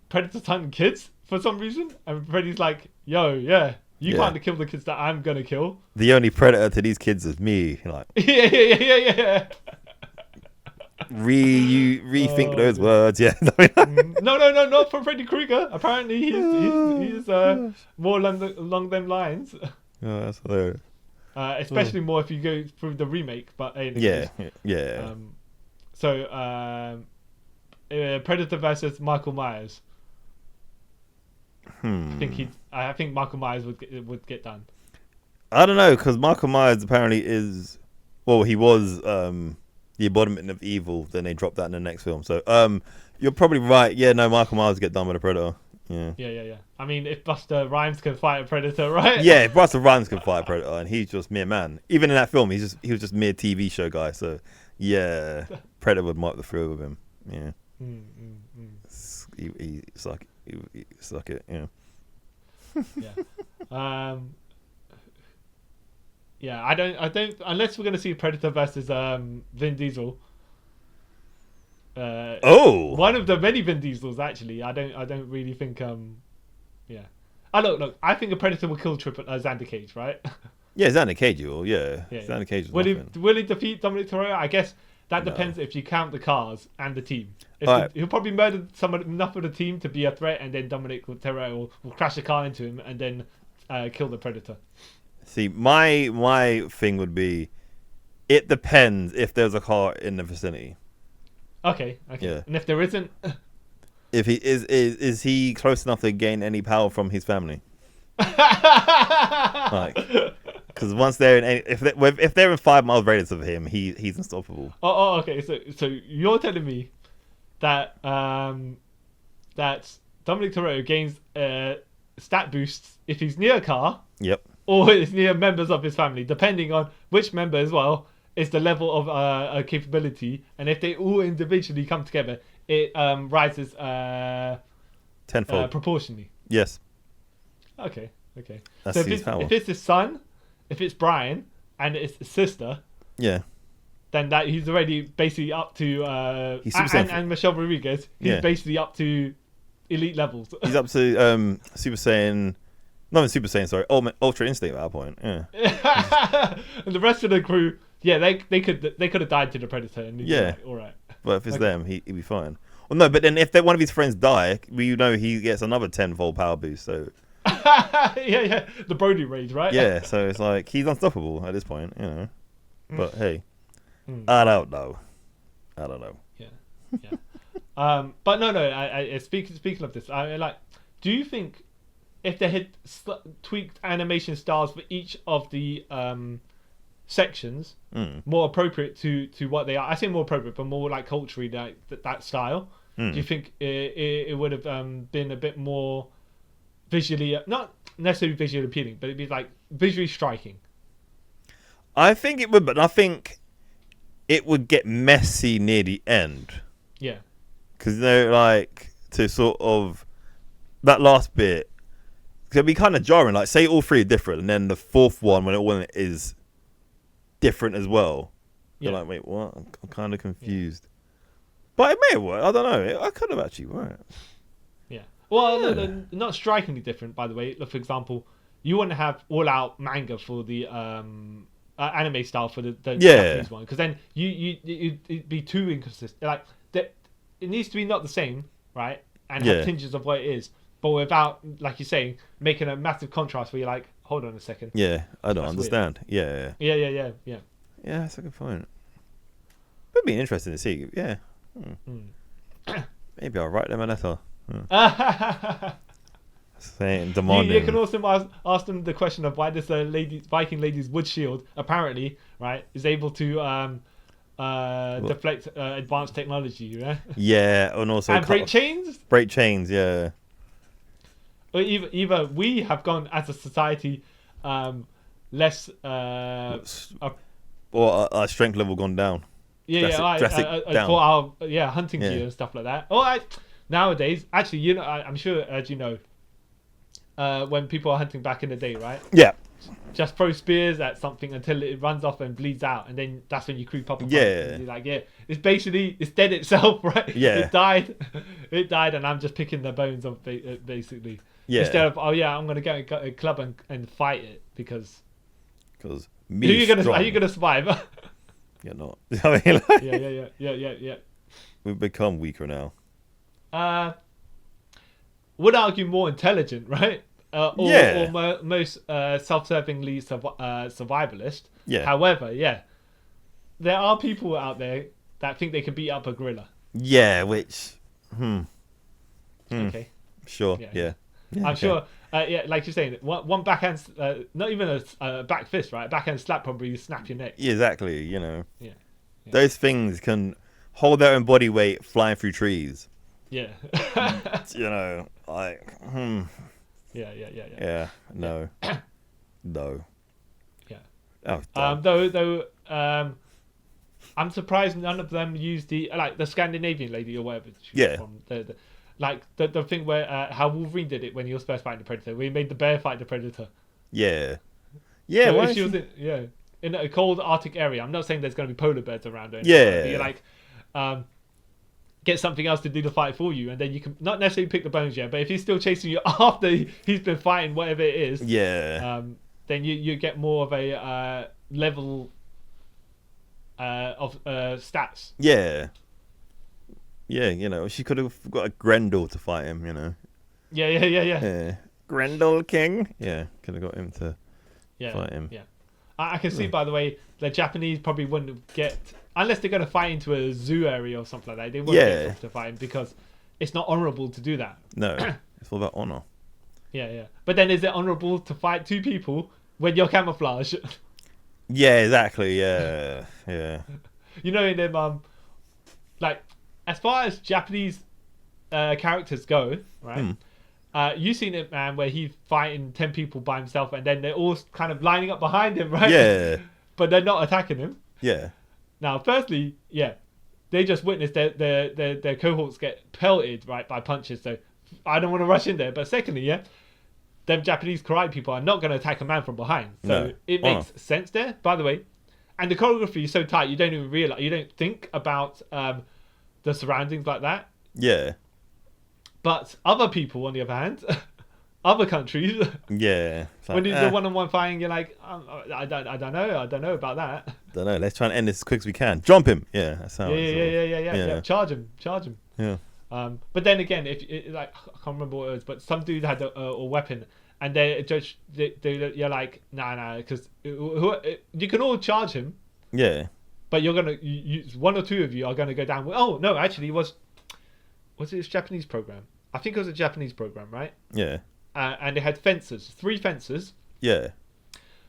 Predator's hunting kids for some reason, and Freddy's like, "Yo, you can't kill the kids that I'm gonna kill." The only predator to these kids is me. Like. Yeah. Rethink those words, No, not for Freddy Krueger. Apparently, he's more along them lines. Oh, that's hilarious. Especially more if you go through the remake. But anyways, Predator versus Michael Myers. I think Michael Myers would get done. I don't know because Michael Myers apparently is. Well, he was. The embodiment of evil, then they dropped that in the next film. So, you're probably right. Yeah, no, Michael Myers get done with a Predator. Yeah. I mean, if Busta Rhymes can fight a Predator, right? Yeah, if Busta Rhymes can fight a Predator, and he's just mere man. Even in that film, he was just mere TV show guy. So, yeah, Predator would wipe the floor with him. Yeah. He suck it. Yeah. Yeah. Yeah, I don't. Unless we're gonna see Predator versus Vin Diesel. One of the many Vin Diesels actually. I don't really think. Yeah. Look. I think a Predator will kill Xander Cage, right? Yeah, Xander Cage will. Yeah. Xander Cage. Will he defeat Dominic Toretto? I guess that depends if you count the cars and the team. He'll probably murder enough of the team to be a threat, and then Dominic Toretto will crash a car into him and then kill the Predator. See, my thing would be, it depends if there's a car in the vicinity. Okay. Yeah. And if there isn't, if he is he close enough to gain any power from his family? Because once they're in, if they're in 5 miles radius of him, he's unstoppable. Oh, okay. So you're telling me that that Dominic Toretto gains stat boosts if he's near a car. Yep. Or it's near members of his family, depending on which member as well is the level of capability, and if they all individually come together, it rises tenfold proportionally. Yes. Okay. That's so if it's his son, if it's Brian, and it's his sister, then that he's already basically up to He's Super and Michelle Rodriguez. He's basically up to elite levels. He's up to Super Saiyan. Not even Super Saiyan, sorry. Ultra Instinct at that point. Yeah. And the rest of the crew, they could have died to the Predator. And like, all right. But if it's them, he'd be fine. Well, no, but then if one of his friends die, we know he gets another 10-fold power boost. So. Yeah. The Brody rage, right? Yeah. So it's like he's unstoppable at this point, you know. But hey, I don't know. Yeah. But no. I speaking of this, I like. Do you think if they had tweaked animation styles for each of the sections, more appropriate to what they are? I say more appropriate, but more like culturally like that style. Do you think it would have been a bit more visually, not necessarily visually appealing, but it'd be like visually striking? I think it would, but I think it would get messy near the end. Yeah. Because, like, to sort of, that last bit, it'd be kind of jarring. Like, say all three are different, and then the fourth one, when it all is different as well. You're like, wait, what? I'm kind of confused. But it may have worked. I don't know. I could have actually worked. Yeah. Well, no, not strikingly different, by the way. Look, for example, you wouldn't have all-out manga for the anime style for the Japanese one, because then it'd be too inconsistent. Like, it needs to be not the same, right? And have tinges of what it is, but without, like you're saying, making a massive contrast where you're like, hold on a second. Yeah, I don't understand. Weird. Yeah. Yeah, that's a good point. It'd be interesting to see. Yeah. Maybe I'll write them a letter. Saying, demanding. You can also ask them the question of why this Viking lady's wood shield apparently, right, is able to deflect advanced technology, right? Yeah, and also break chains. Break chains, yeah. Or either we have gone as a society less or our strength level gone down. For our hunting gear and stuff like that. Nowadays, actually, I'm sure, as you know, when people are hunting back in the day, right? Yeah. Just throw spears at something until it runs off and bleeds out, and then that's when you creep up. Yeah. You're like, it's basically dead itself, right? Yeah. It died, and I'm just picking the bones of basically. Yeah. Instead of I'm gonna get a club and fight it because. Me are you gonna survive? You're not. I mean, like, yeah. We've become weaker now. Would argue more intelligent, right? Or most self-servingly survivalist. Yeah. However, there are people out there that think they can beat up a gorilla. Yeah, which. Okay. Sure. Yeah. I'm sure. Like you're saying, one backhand, not even a back fist, right? Backhand slap probably snap your neck. Yeah, exactly. You know. Yeah. Those things can hold their own body weight flying through trees. Yeah. You know, like. Yeah. No. No. Yeah. Oh. Though. I'm surprised none of them used the Scandinavian lady or whatever. From the thing where how Wolverine did it when he was first fighting the Predator, where he made the bear fight the Predator. Yeah. So if she was in a cold Arctic area, I'm not saying there's going to be polar bears around or anything. Yeah. But you're like, get something else to do the fight for you, and then you can not necessarily pick the bones yet, but if he's still chasing you after he's been fighting whatever it is, then you get more of a level of stats. Yeah, you know, she could have got a Grendel to fight him, you know. Yeah. Grendel King. Yeah, could have got him to fight him. Yeah. I can see, by the way, the Japanese probably wouldn't get, unless they're going to fight into a zoo area or something like that, they wouldn't get to fight him because it's not honourable to do that. No, it's all about honour. Yeah. But then is it honourable to fight two people when you're camouflage? Yeah, exactly, yeah. You know, in them, like, as far as Japanese characters go, right? You've seen it, man, where he's fighting 10 people by himself and then they're all kind of lining up behind him, right? Yeah. But they're not attacking him. Yeah. Now, firstly, they just witnessed their cohorts get pelted, right, by punches, so I don't want to rush in there. But secondly, them Japanese karate people are not going to attack a man from behind. So it makes sense there. By the way, and the choreography is so tight, you don't even realize, you don't think about the surroundings like that. Yeah. But other people, on the other hand, other countries, yeah, like, when you do one-on-one fighting, you're like, I don't know about that. Don't know. Let's try and end this as quick as we can. Jump him. Yeah, that's how. Yeah. Charge him. Yeah. But then again, if like, I can't remember what it was, but some dude had a weapon, and you're like, nah, because you can all charge him. Yeah. But you're gonna, one or two of you are gonna go down. Oh no, actually, was it a Japanese program? I think it was a Japanese program, right? Yeah. And they had fences, 3 fences. Yeah.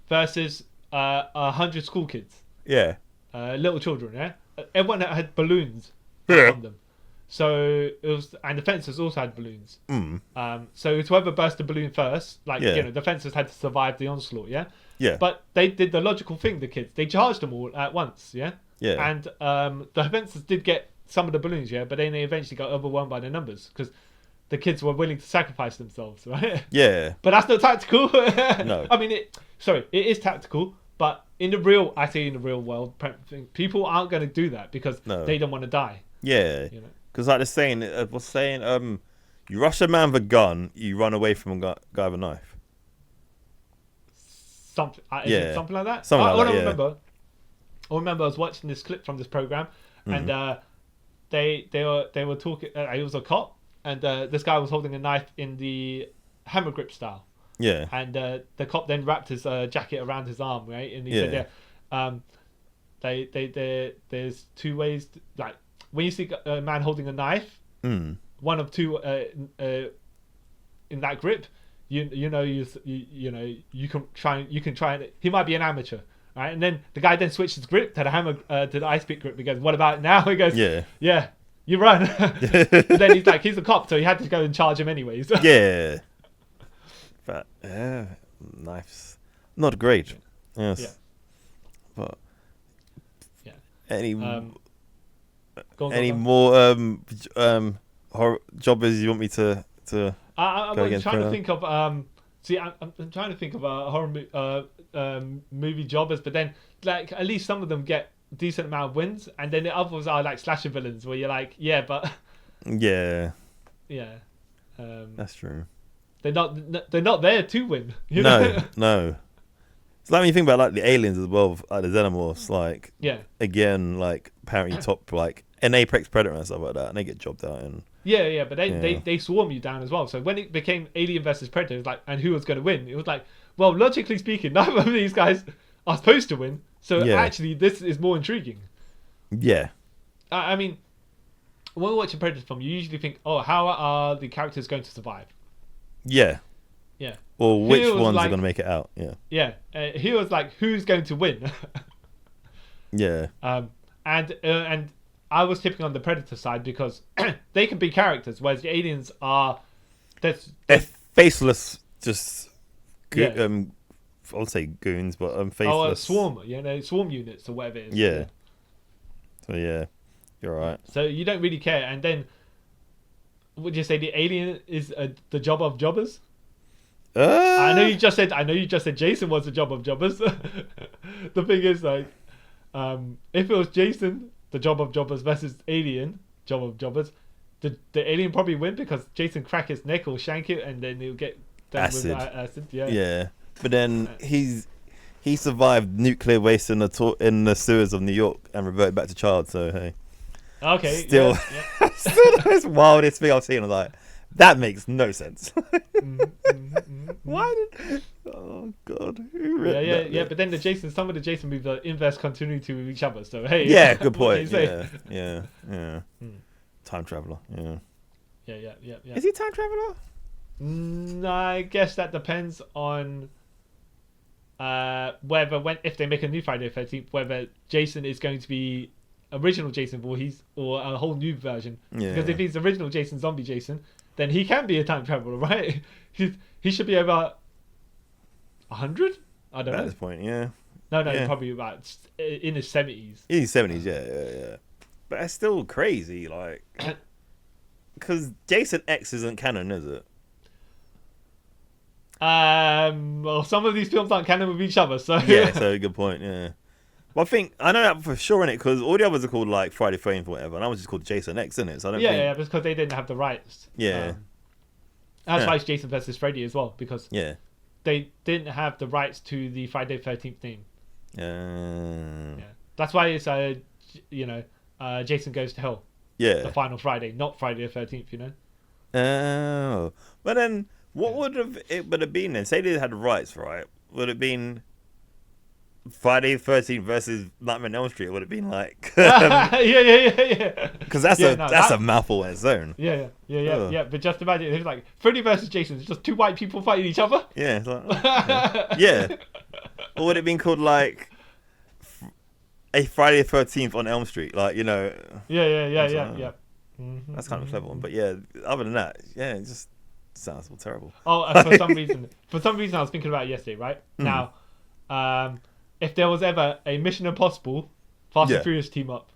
Versus 100 school kids. Yeah. Little children. Yeah. Everyone had balloons on them. So it was, and the fences also had balloons. So it's whoever burst the balloon first, like the fences had to survive the onslaught. Yeah. Yeah. But they did the logical thing. The kids, they charged them all at once. Yeah. Yeah. And the fences did get some of the balloons. Yeah. But then they eventually got overwhelmed by the numbers because the kids were willing to sacrifice themselves, right? Yeah. But that's not tactical. No. I mean, it is tactical, but in the real world, people aren't going to do that because they don't want to die. Yeah. Because like the saying, you rush a man with a gun, you run away from a guy with a knife. Something like that? Something like that, I remember I was watching this clip from this program, and they were talking. It was a cop. And this guy was holding a knife in the hammer grip style. Yeah. And the cop then wrapped his jacket around his arm, right? And he said, there's 2 ways. Like when you see a man holding a knife, one of 2 in that grip, you can try and he might be an amateur, right? And then the guy then switches grip to the hammer to the ice pick grip. He goes, "What about now?" He goes, "Yeah." You run. Then he's a cop, so he had to go and charge him anyways. Yeah. But knives, not great. Yes. Yeah. But any more horror jobbers you want me to? I'm trying to think of I'm trying to think of horror movie jobbers, but then like at least some of them get decent amount of wins, and then the others are like slasher villains where you're like, that's true. They're not there to win. No. It's like when you think about like the aliens as well, like the xenomorphs, like again, like apparently top like an apex predator and stuff like that, and they get jobbed out and but they swarm you down as well. So when it became Alien versus Predator, like, and who was going to win? It was like, well, logically speaking, none of these guys are supposed to win. So actually, this is more intriguing. Yeah. I mean, when we watch a Predator film, you usually think, oh, how are the characters going to survive? Yeah. Yeah. Or which ones are going to make it out? Yeah. Yeah. Here was like, who's going to win? Yeah. And I was tipping on the Predator side because they can be characters, whereas the aliens are... They're faceless, just... I would say goons, but faceless. Swarm, swarm units or whatever it is. Yeah. So you're right. So you don't really care, and then would you say the alien is the job of jobbers? I know you just said Jason was the job of jobbers. The thing is, like, if it was Jason, the job of jobbers versus Alien, job of jobbers, the alien probably win because Jason crack his neck or shank it, and then he'll get acid. With acid. Yeah. But then he survived nuclear waste in the sewers of New York and reverted back to child. So hey, still the most wildest thing I've seen. I'm like, that makes no sense. Why did? Oh God. But then some of the Jason movies are inverse continuity with each other. So hey. Yeah, good point. Yeah. Time traveler. Yeah. Is he a time traveler? I guess that depends on if they make a new Friday the 13th, whether Jason is going to be original Jason or a whole new version. Yeah. Because if he's original Jason, zombie Jason, then he can be a time traveler, right? He should be over 100. I don't know. At this point, yeah. No, probably about in his 70s. In his 70s, yeah. But it's still crazy, like, because Jason X isn't canon, is it? Well, some of these films aren't canon with each other, so yeah. So good point. Yeah. Well, I know that for sure in it because all the others are called like Friday 13th or whatever, and I was just called Jason X, isn't it? So I don't think... yeah, because they didn't have the rights. Yeah. That's why it's Jason versus Freddy as well, because they didn't have the rights to the Friday 13th name. Yeah. That's why it's Jason Goes to Hell. Yeah. The final Friday, not Friday the 13th. You know. Oh, but then what would have been then? Say they had the rights, right? Would it have been Friday the 13th versus Nightmare on Elm Street? Would it have been like? Yeah. Because that's a mouthful on its own. Yeah. But just imagine it's like Freddy versus Jason. It's just two white people fighting each other. Yeah. It's like, yeah. Or would it have been called like a Friday the 13th on Elm Street? Like, you know. Yeah. That's kind of a clever one, but yeah. Other than that, yeah, it just sounds all terrible. Oh, for some reason, I was thinking about it yesterday. Right now, if there was ever a Mission Impossible Fast and Furious team up,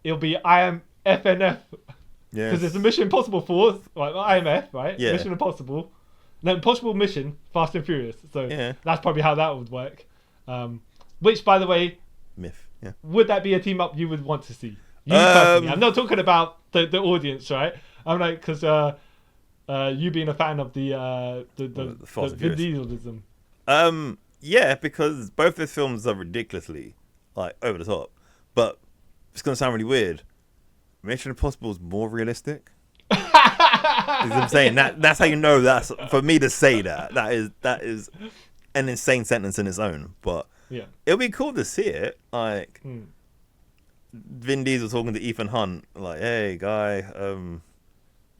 it'll be I Am FNF. Yeah. Because there's a Mission Impossible Force, like IMF, right? Yeah. Mission Impossible, no, Impossible Mission Fast and Furious. So that's probably how that would work. Which, by the way, myth. Yeah. Would that be a team up you would want to see? You personally, I'm not talking about the audience, right? I'm like, because you being a fan of the Vin Dieselism. Yeah, because both those films are ridiculously like over the top, but it's gonna sound really weird. Mission Impossible is more realistic. You know what I'm saying? That's how you know that's for me to say that. That is an insane sentence in its own, but it'll be cool to see it. Like Vin Diesel talking to Ethan Hunt, like, "Hey, guy,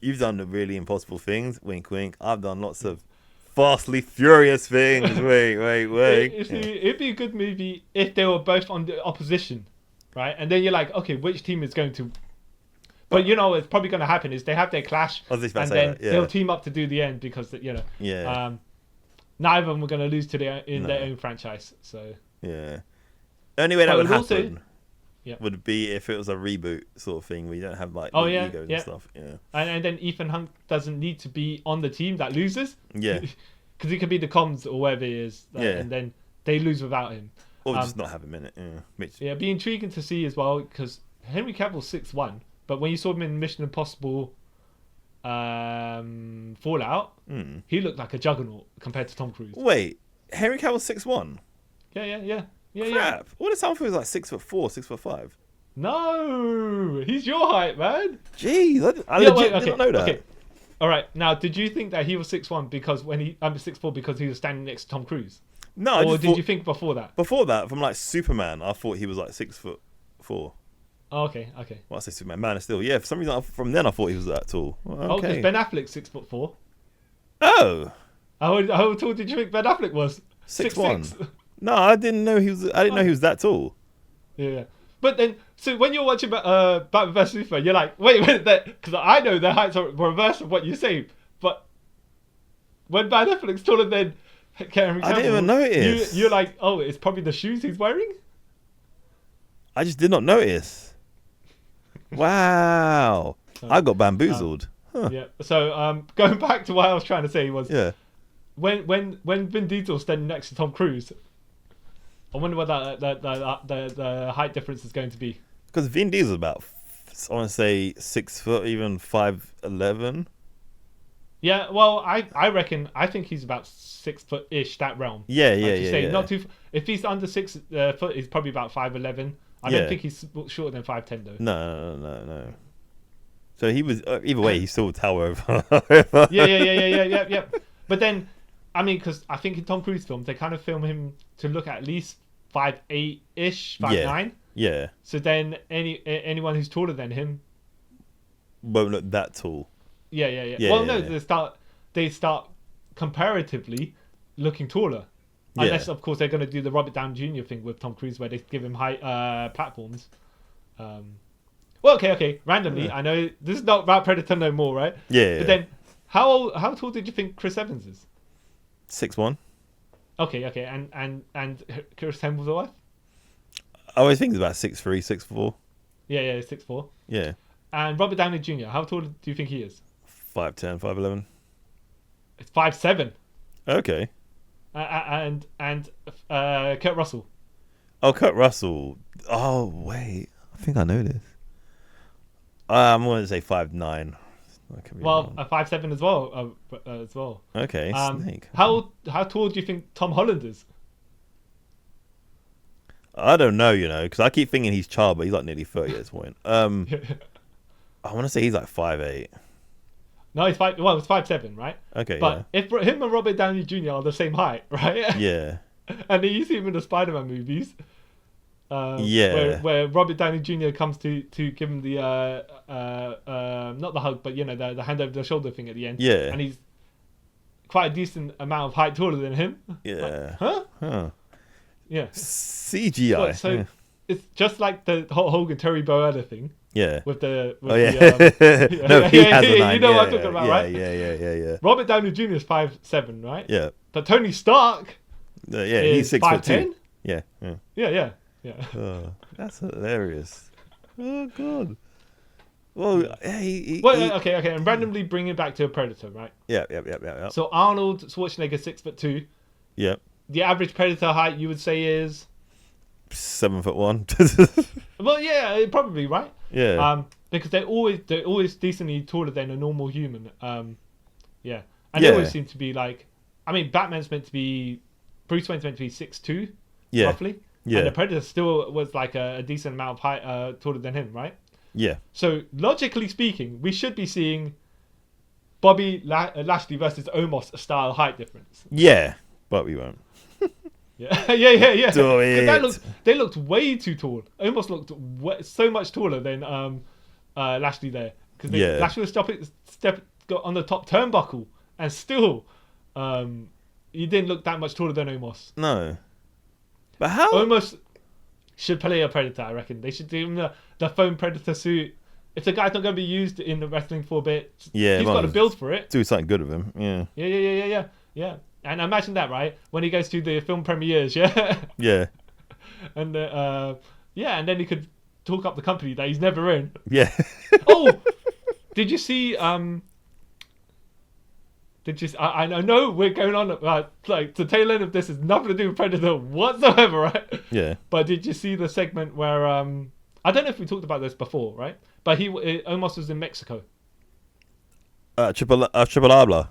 you've done the really impossible things. Wink, wink. I've done lots of fastly furious things. Wait. It'd be a good movie if they were both on the opposition, right? And then you're like, okay, which team is going to? But you know, what's probably going to happen is they have their clash, and then they'll team up to do the end because neither of them are going to lose to their own franchise. So only way that would happen would be if it was a reboot sort of thing where you don't have like egos and stuff. Yeah, and then Ethan Hunt doesn't need to be on the team that loses. Yeah, because he could be the comms or wherever he is. And then they lose without him. Or just not have him in it. It'd be intriguing to see as well because Henry Cavill's 6'1", but when you saw him in Mission Impossible Fallout, he looked like a juggernaut compared to Tom Cruise. Wait, Henry Cavill's 6'1"? Yeah. Crap. What it sound for is like 6'4", 6'5". No, he's your height, man. Jeez, I legit did not know that. Okay. All right, now did you think that he was 6'1" because I'm 6'4" because he was standing next to Tom Cruise? No, or did you think before that? Before that, from like Superman, I thought he was like 6'4". Oh, okay. Well, I say Superman, Man of Steel. Yeah, for some reason, from then I thought he was that tall. Oh, because Ben Affleck's 6'4". Oh. How tall did you think Ben Affleck was? 6'1". No, I didn't know he was. I didn't know he was that tall. Yeah, but then so when you're watching Batman vs Superman, you're like, wait, because I know their heights are reverse of what you say. But when Ben Affleck's taller than Henry Cavill, I didn't even notice. You're like, oh, it's probably the shoes he's wearing. I just did not notice. Wow, I got bamboozled. Yeah. So going back to what I was trying to say was when Vin Diesel's standing next to Tom Cruise. I wonder what the height difference is going to be. Because Vin Diesel's about, I want to say 6 foot, even 5'11". Yeah, well, I reckon, I think he's about 6 foot-ish, that realm. Yeah. Not too. If he's under 6 foot, he's probably about 5'11". I don't think he's shorter than 5'10" though. No. So he was either way, he still tower over. Yeah. But then, I mean, because I think in Tom Cruise films they kind of film him to look at least 5'8"-ish, 5'9". Yeah. So then anyone who's taller than him won't look that tall. Yeah. Well, no, they start comparatively looking taller. Unless, of course, they're going to do the Robert Downey Jr. thing with Tom Cruise where they give him high platforms. Well, okay. Randomly, I know this is not about Predator no more, right? Yeah. But then, how tall did you think Chris Evans is? 6'1". Okay. And Chris Hemsworth? I always think it's about 6'3", 6'4". Yeah, 6'4". Yeah. And Robert Downey Jr., how tall do you think he is? 5'10", 5'11". It's 5'7". Okay. And Kurt Russell. Oh, Kurt Russell. Oh, wait. I think I know this. I'm going to say 5'9". Well, a 5'7" as well. As well. Okay, Snake. How tall do you think Tom Holland is? I don't know, because I keep thinking he's Char, but he's like nearly 30 at this point. I want to say he's like 5'8". No, he's 5. Well, it's 5'7", right? Okay, but if him and Robert Downey Jr. are the same height, right? Yeah. And you see him in the Spider-Man movies. Where Robert Downey Jr. comes to give him the not the hug, but the hand over the shoulder thing at the end. Yeah. And he's quite a decent amount of height taller than him. Yeah. Like, huh? Yeah. CGI. So it's just like the Hulk Hogan Terry Boella thing. Yeah. With the no, he has a 9. You know what I'm talking about, right? Yeah. Robert Downey Jr. is 5'7", right? Yeah. But Tony Stark. He's 6'2". Yeah. Yeah. That's hilarious. Oh god. Well, okay, and randomly bring it back to a Predator, right? Yeah. So Arnold Schwarzenegger 6'2". Yep. The average Predator height you would say is 7'1". Well, yeah, probably right. Yeah. Because they're always decently taller than a normal human. Yeah, and they always seem to be like. I mean, Batman's meant to be. Bruce Wayne's meant to be 6'2", roughly. Yeah. And the Predator still was like a decent amount of height taller than him, right? Yeah. So logically speaking, we should be seeing Bobby Lashley versus Omos style height difference. Yeah, but we won't. Yeah. Do it. They looked way too tall. Omos looked so much taller than Lashley there because Lashley was got on the top turnbuckle and still he didn't look that much taller than Omos. No. But how? Omos should play a Predator, I reckon. They should do him the foam Predator suit. If the guy's not going to be used in the wrestling for a bit, he's got to build for it. Do something good with him. Yeah. Yeah. And imagine that, right? When he goes to the film premieres, yeah? Yeah. And and then he could talk up the company that he's never in. Yeah. Oh! Did you see... I know we're going on like the tail end of this has nothing to do with Predator whatsoever, right? Yeah. But did you see the segment where I don't know if we talked about this before, right? But he almost was in Mexico. Triple Abla.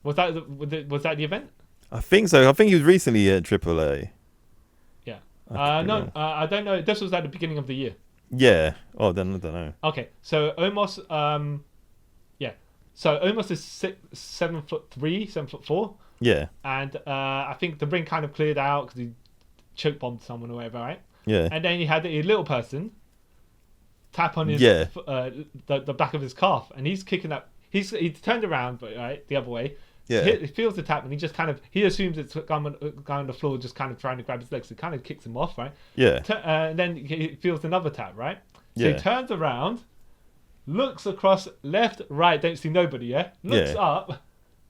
Was that the event? I think so. I think he was recently at AAA. Yeah. I don't know. This was at the beginning of the year. Yeah. Oh, then I don't know. Okay, so Omos, So Omos is 7'3", 7'4". Yeah. And I think the ring kind of cleared out because he choke bombed someone or whatever, right? Yeah. And then he had a little person tap on his the back of his calf, and he's kicking up. He turned around, but right the other way. Yeah. He feels the tap, and he just kind of assumes it's a guy on the floor, just kind of trying to grab his legs. So it kind of kicks him off, right? Yeah. And then he feels another tap, right? So he turns around, looks across left, right, don't see nobody. Yeah. Looks up.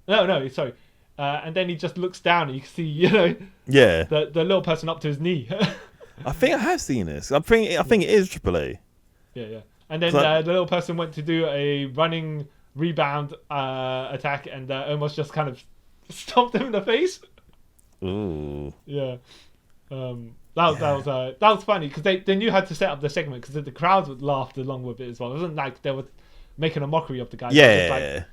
No, sorry. And then he just looks down, and you can see, the little person up to his knee. I think I have seen this. I think it is AAA. Yeah. And then the little person went to do a running rebound attack, and almost just kind of stomped him in the face. Ooh. Yeah. That was funny because they knew how to set up the segment because the crowds would laugh along with it as well. It wasn't like they were making a mockery of the guy. Yeah.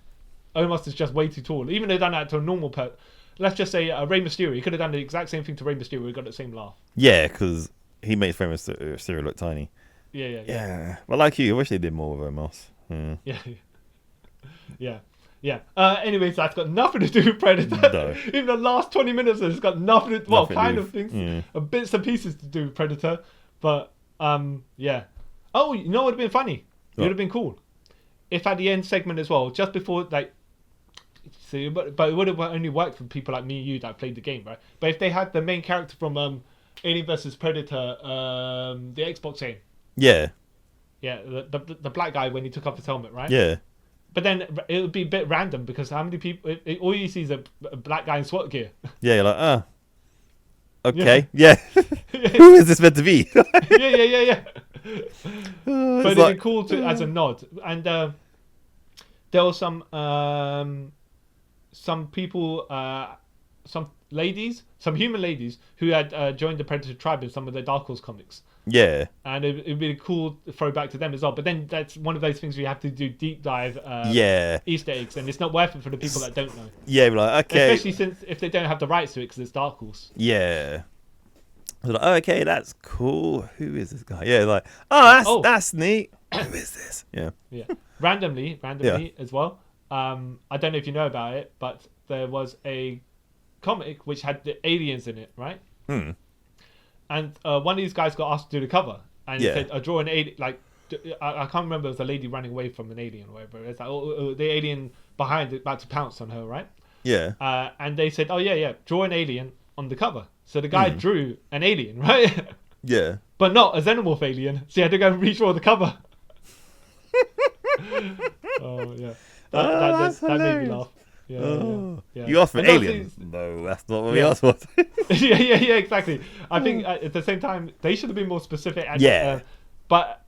Almost is just way too tall. Even though they done that to a normal person. Let's just say Rey Mysterio. He could have done the exact same thing to Rey Mysterio. We got the same laugh. Yeah, because he makes Rey Mysterio look tiny. Yeah. Well, like you, I wish they did more with Omos. Yeah. Anyways, that's got nothing to do with Predator. No. Even the last 20 minutes has got nothing to things, Yeah. bits and pieces to do with Predator. But, yeah. Oh, you know what would have been funny? It would have been cool. If at the end segment as well, just before, but it would have only worked for people like me and you that played the game, right? But if they had the main character from Alien vs. Predator, the Xbox game. Yeah. Yeah, the black guy when he took off his helmet, right? Yeah. But then it would be a bit random because how many people... all you see is a black guy in SWAT gear. Yeah, you're like, okay. Yeah. Who is this meant to be? Yeah. But it'd be cool as a nod. And there were some people... some human ladies who had joined the Predator tribe in some of the Dark Horse comics. Yeah. And it'd be a cool throwback to them as well. But then that's one of those things where you have to do deep dive Easter eggs, and it's not worth it for the people that don't know. Yeah, like, okay. Especially since if they don't have the rights to it because it's Dark Horse. Yeah. I was like, oh, okay, that's cool. Who is this guy? Yeah, like, that's neat. Who is this? Yeah. Yeah. Randomly as well. I don't know if you know about it, but there was a comic which had the aliens in it, right? And one of these guys got asked to do the cover, and he said, "I draw an alien." Like, I can't remember. It was a lady running away from an alien or whatever. It's like, the alien behind it about to pounce on her, right? Yeah. And they said, "Oh yeah, draw an alien on the cover." So the guy drew an alien, right? Yeah. But not a xenomorph alien. So he had to go and redraw the cover. Oh yeah. That made me laugh. Yeah. You asked for aliens? No, that's not what we asked for. yeah, exactly. I think at the same time they should have been more specific. But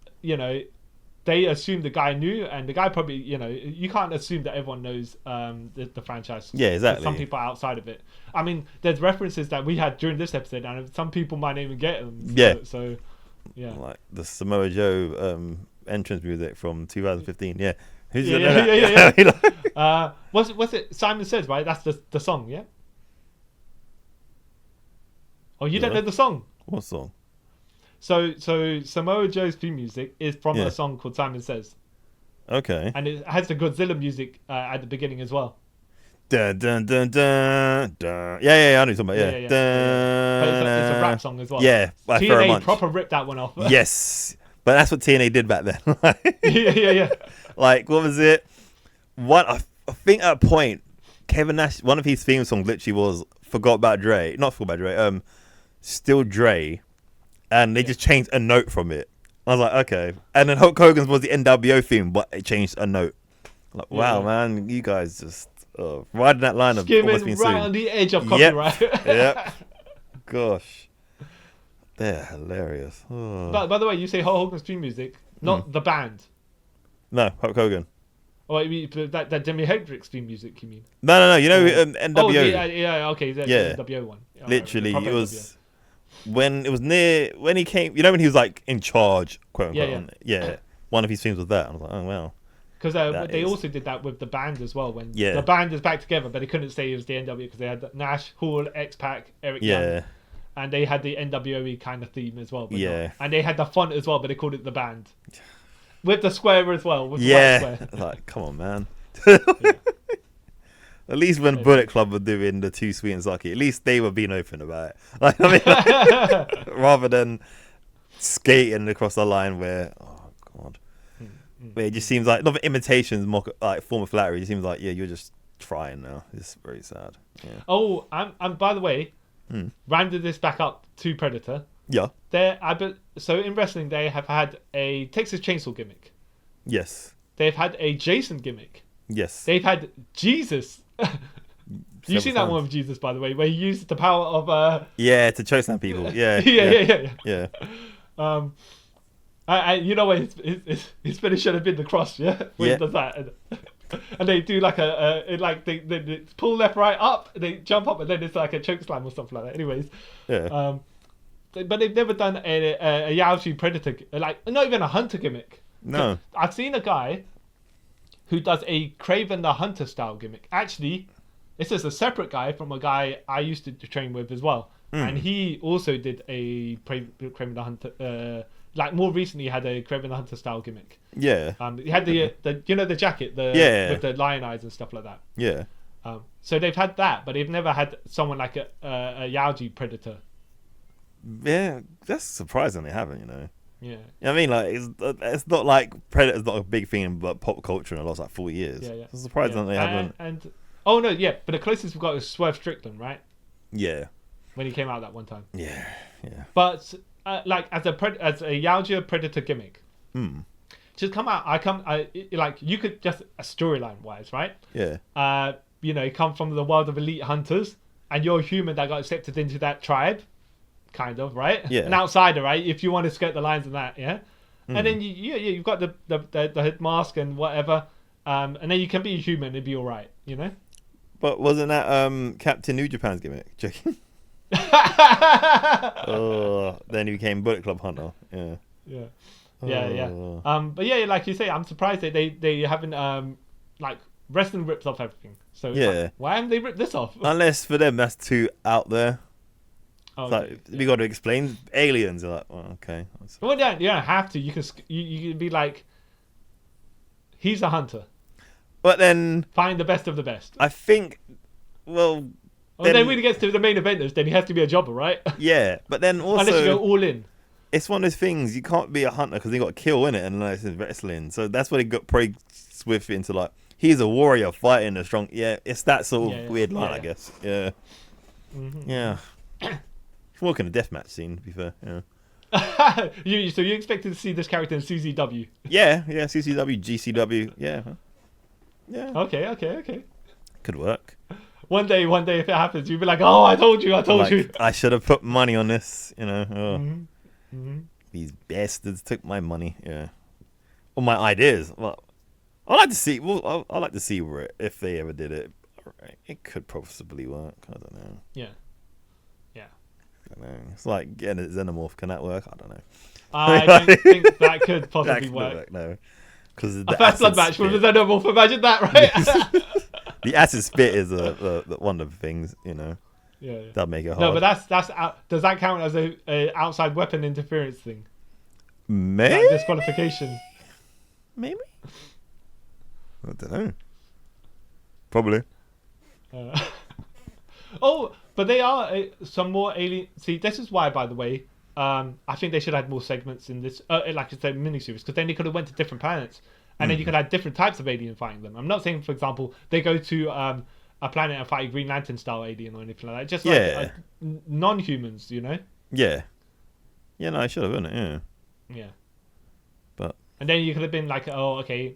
they assumed the guy knew, and the guy probably you can't assume that everyone knows the franchise. Yeah, exactly. Some people are outside of it. I mean, there's references that we had during this episode, and some people might not even get them. So yeah, like the Samoa Joe entrance music from 2015. Yeah. Who's yeah. Was it Simon Says, right? That's the song, yeah? Oh, you don't know the song? What song? So Samoa Joe's theme music is from a song called Simon Says. Okay. And it has the Godzilla music at the beginning as well. Dun, dun, dun, dun, dun. Yeah, I know something about But it's a rap song as well. Yeah, TNA proper ripped that one off. Yes. But that's what TNA did back then. yeah. Like, what was it? I think at a point, Kevin Nash, one of his theme songs literally was Forgot About Dre. Not Forgot About Dre, Still Dre. And they just changed a note from it. I was like, okay. And then Hulk Hogan's was the NWO theme, but it changed a note. Like, wow, man, you guys just riding that line of almost being right on the edge of copyright. Yep. Gosh. They're hilarious. Oh. By the way, you say Hulk Hogan's theme music, not the band. No, Hulk Hogan. Oh, you mean that Jimi Hendrix theme music, you mean? No. You know NWO. Oh, okay. The NWO one. Literally, it was when it was near when he came. You know when he was like in charge, quote unquote. Yeah. One of his themes was that. I was like, oh wow. Because they also did that with the band as well. When the band is back together, but they couldn't say it was the NWO because they had Nash, Hall, X-Pac, Eric Young. And they had the NWO kind of theme as well. And they had the font as well, but they called it the band. With the square as well. With the white square. Like, come on, man. At least when Bullet Club were doing the Too Sweet and Sucky, at least they were being open about it. Like, I mean, rather than skating across the line where, oh, God. But it just seems like, not imitations, like form of flattery. It seems like, you're just trying now. It's very sad. Yeah. Oh, and by the way, rounded this back up to Predator. Yeah. So in wrestling, they have had a Texas Chainsaw gimmick. Yes. They've had a Jason gimmick. Yes. They've had Jesus. You've seen that one with Jesus, by the way, where he used the power of to chokeslam people. Yeah. Yeah. You know what his finish should have been the cross, when he does that, and they do like they pull left, right, up, they jump up, and then it's like a chokeslam or something like that. Anyways, but they've never done a Yautja Predator, like not even a Hunter gimmick. No, I've seen a guy who does a Kraven the Hunter style gimmick. Actually, this is a separate guy from a guy I used to train with as well, and he also did a Kraven the Hunter. Like more recently, he had a Kraven the Hunter style gimmick. Yeah. He had the jacket, with the lion eyes and stuff like that. Yeah. So they've had that, but they've never had someone like a Yautja Predator. Yeah, that's surprising they haven't. Yeah. I mean, like it's not like Predator's not a big thing in pop culture in the last 4 years. Yeah. It's surprising they haven't. And oh no, yeah, but the closest we've got is Swerve Strickland, right? Yeah. When he came out that one time. Yeah. But like as a Yautja Predator gimmick, just come out. Like you could just storyline wise, right? Yeah. You come from the world of elite hunters, and you're a human that got accepted into that tribe, kind of, right? Yeah. An outsider, right? If you want to skirt the lines of that, yeah. And then you've got the head mask and whatever, and then you can be a human and be all right, But wasn't that Captain New Japan's gimmick? Joking. Then he became Bullet Club Hunter. Yeah. Yeah. Yeah. But yeah, like you say, I'm surprised that they haven't like wrestling rips off everything. So like, why haven't they ripped this off? Unless for them that's too out there. Oh, like we got to explain aliens. Are like, okay. Well, you don't have to. You can be like, he's a hunter. But then find the best of the best. I think. Well. Then when he gets to the main eventers, then he has to be a jobber, right? Yeah, but then also unless you go all in. It's one of those things you can't be a hunter because you got to kill in it, unless it's wrestling. So that's what he got pretty swift into. Like he's a warrior fighting a strong. Yeah, it's that sort of weird line, I guess. Yeah, yeah. It's more kind of deathmatch scene, to be fair. Yeah. So you expected to see this character in CZW? Yeah, CCW, GCW. Yeah. Okay. Could work. One day, if it happens, you'll be like, "Oh, I told you." I should have put money on this. These bastards took my money. Yeah, or my ideas. Well, I like to see. Well, I like to see where if they ever did it. It could possibly work. I don't know. Yeah. I don't know. It's like getting a xenomorph. Can that work? I don't know. I don't think that could possibly work. No, because a first blood match with a xenomorph. Imagine that, right? The acid spit is one of the things, Yeah. That'll make it hard. No, but that's does that count as a outside weapon interference thing? Maybe like disqualification. Maybe. I don't know. Probably. But they are some more alien. See, this is why, by the way, I think they should have more segments in this, like I said, miniseries, because then they could have went to different planets. And then you could have different types of alien fighting them. I'm not saying, for example, they go to a planet and fight a Green Lantern style alien or anything like that. Just like non-humans, Yeah. Yeah, no, I should have, wouldn't it? Yeah. But. And then you could have been like, oh, okay,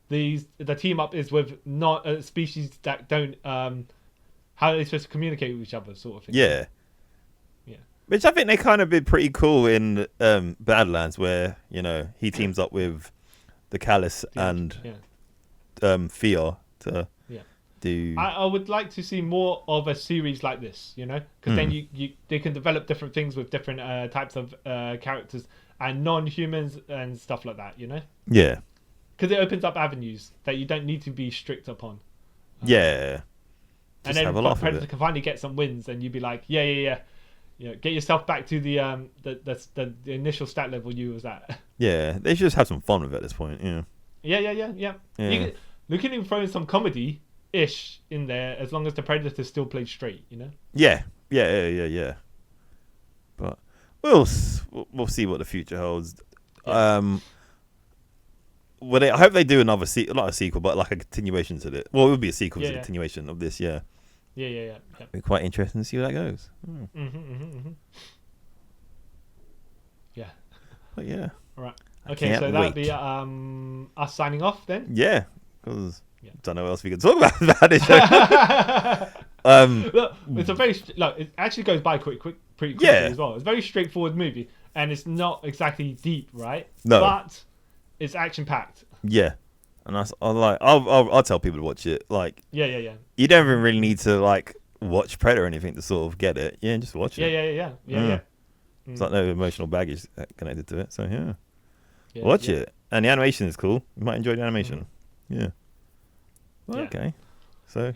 the team up is with not species that don't. How are they supposed to communicate with each other, sort of thing? Yeah. Yeah. Which I think they kind of did pretty cool in Badlands, where he teams up with the Callus and Thea to do. I would like to see more of a series like this, because then they can develop different things with different types of characters and non-humans and stuff like that, Yeah. Because it opens up avenues that you don't need to be strict upon. Yeah. And then Predator can finally get some wins, and you'd be like, yeah. Get yourself back to the initial stat level you was at. Yeah, they should just have some fun with it at this point. Yeah. We can even throw in some comedy-ish in there, as long as the Predator still played straight. Yeah. But we'll see what the future holds. Yeah. I hope they do not a sequel, but like a continuation to it. Well, it would be a sequel to a continuation of this. Yeah. Yeah. It'd be quite interesting to see where that goes. Yeah. But yeah. All right. Okay, so that'd be us signing off then. Yeah, because don't know what else we can talk about this show. Look, it's a very it actually goes by pretty quickly as well. It's a very straightforward movie, and it's not exactly deep, right? No, but it's action packed. Yeah. And I'll tell people to watch it. Like, yeah. You don't even really need to like watch Predator or anything to sort of get it. Yeah, just watch it. Yeah. It's like no emotional baggage connected to it. So watch it. And the animation is cool. You might enjoy the animation. Yeah. Well, okay. So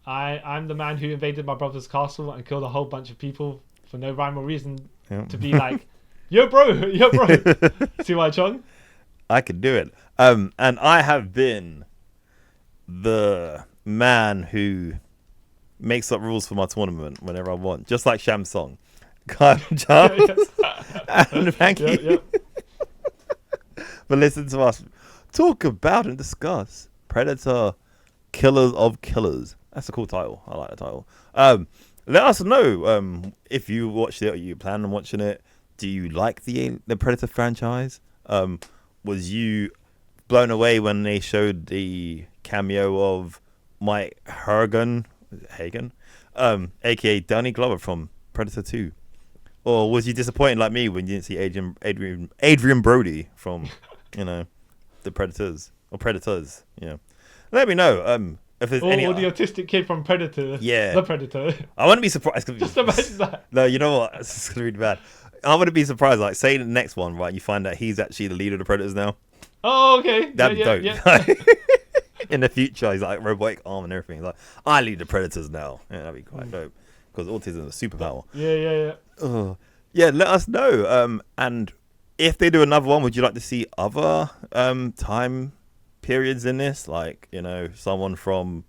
I'm the man who invaded my brother's castle and killed a whole bunch of people for no rhyme or reason to be like, yo bro. See why, Chong? I could do it. And I have been the man who makes up rules for my tournament whenever I want, just like Sham's song. And thank you for listening to us talk about and discuss Predator Killers of Killers. That's a cool title. I like the title. Let us know if you watched it or you plan on watching it. Do you like the Predator franchise? Was you blown away when they showed the cameo of Mike Hagen, aka Danny Glover from Predator 2? Or was you disappointed like me when you didn't see Adrian Brody from, the Predators or Predators? Yeah. Let me know. if there's or any, the autistic kid from Predator. Yeah. The Predator. I wouldn't be surprised. Just imagine that. No, you know what? It's gonna be bad. I wouldn't be surprised. Like, say the next one, right? You find out he's actually the leader of the Predators now. Oh, okay. That'd be dope. Yeah. In the future, he's like robotic arm and everything. He's like, I lead the Predators now. Yeah, that'd be quite dope. Because autism is a superpower. Yeah. Yeah, let us know. And if they do another one, would you like to see other time periods in this? Like, you know, someone from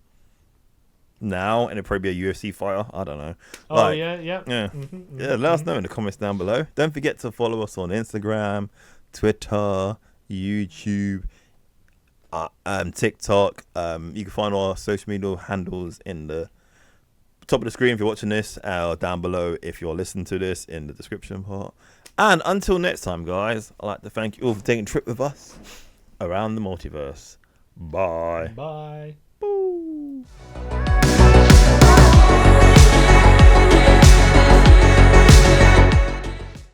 now, and it'd probably be a UFC fighter. I don't know. Like, Yeah. Let us know in the comments down below. Don't forget to follow us on Instagram, Twitter, YouTube, TikTok. You can find our social media handles in the top of the screen if you're watching this, or down below if you're listening to this in the description part. And until next time, guys, I'd like to thank you all for taking a trip with us around the multiverse. Bye. Bye.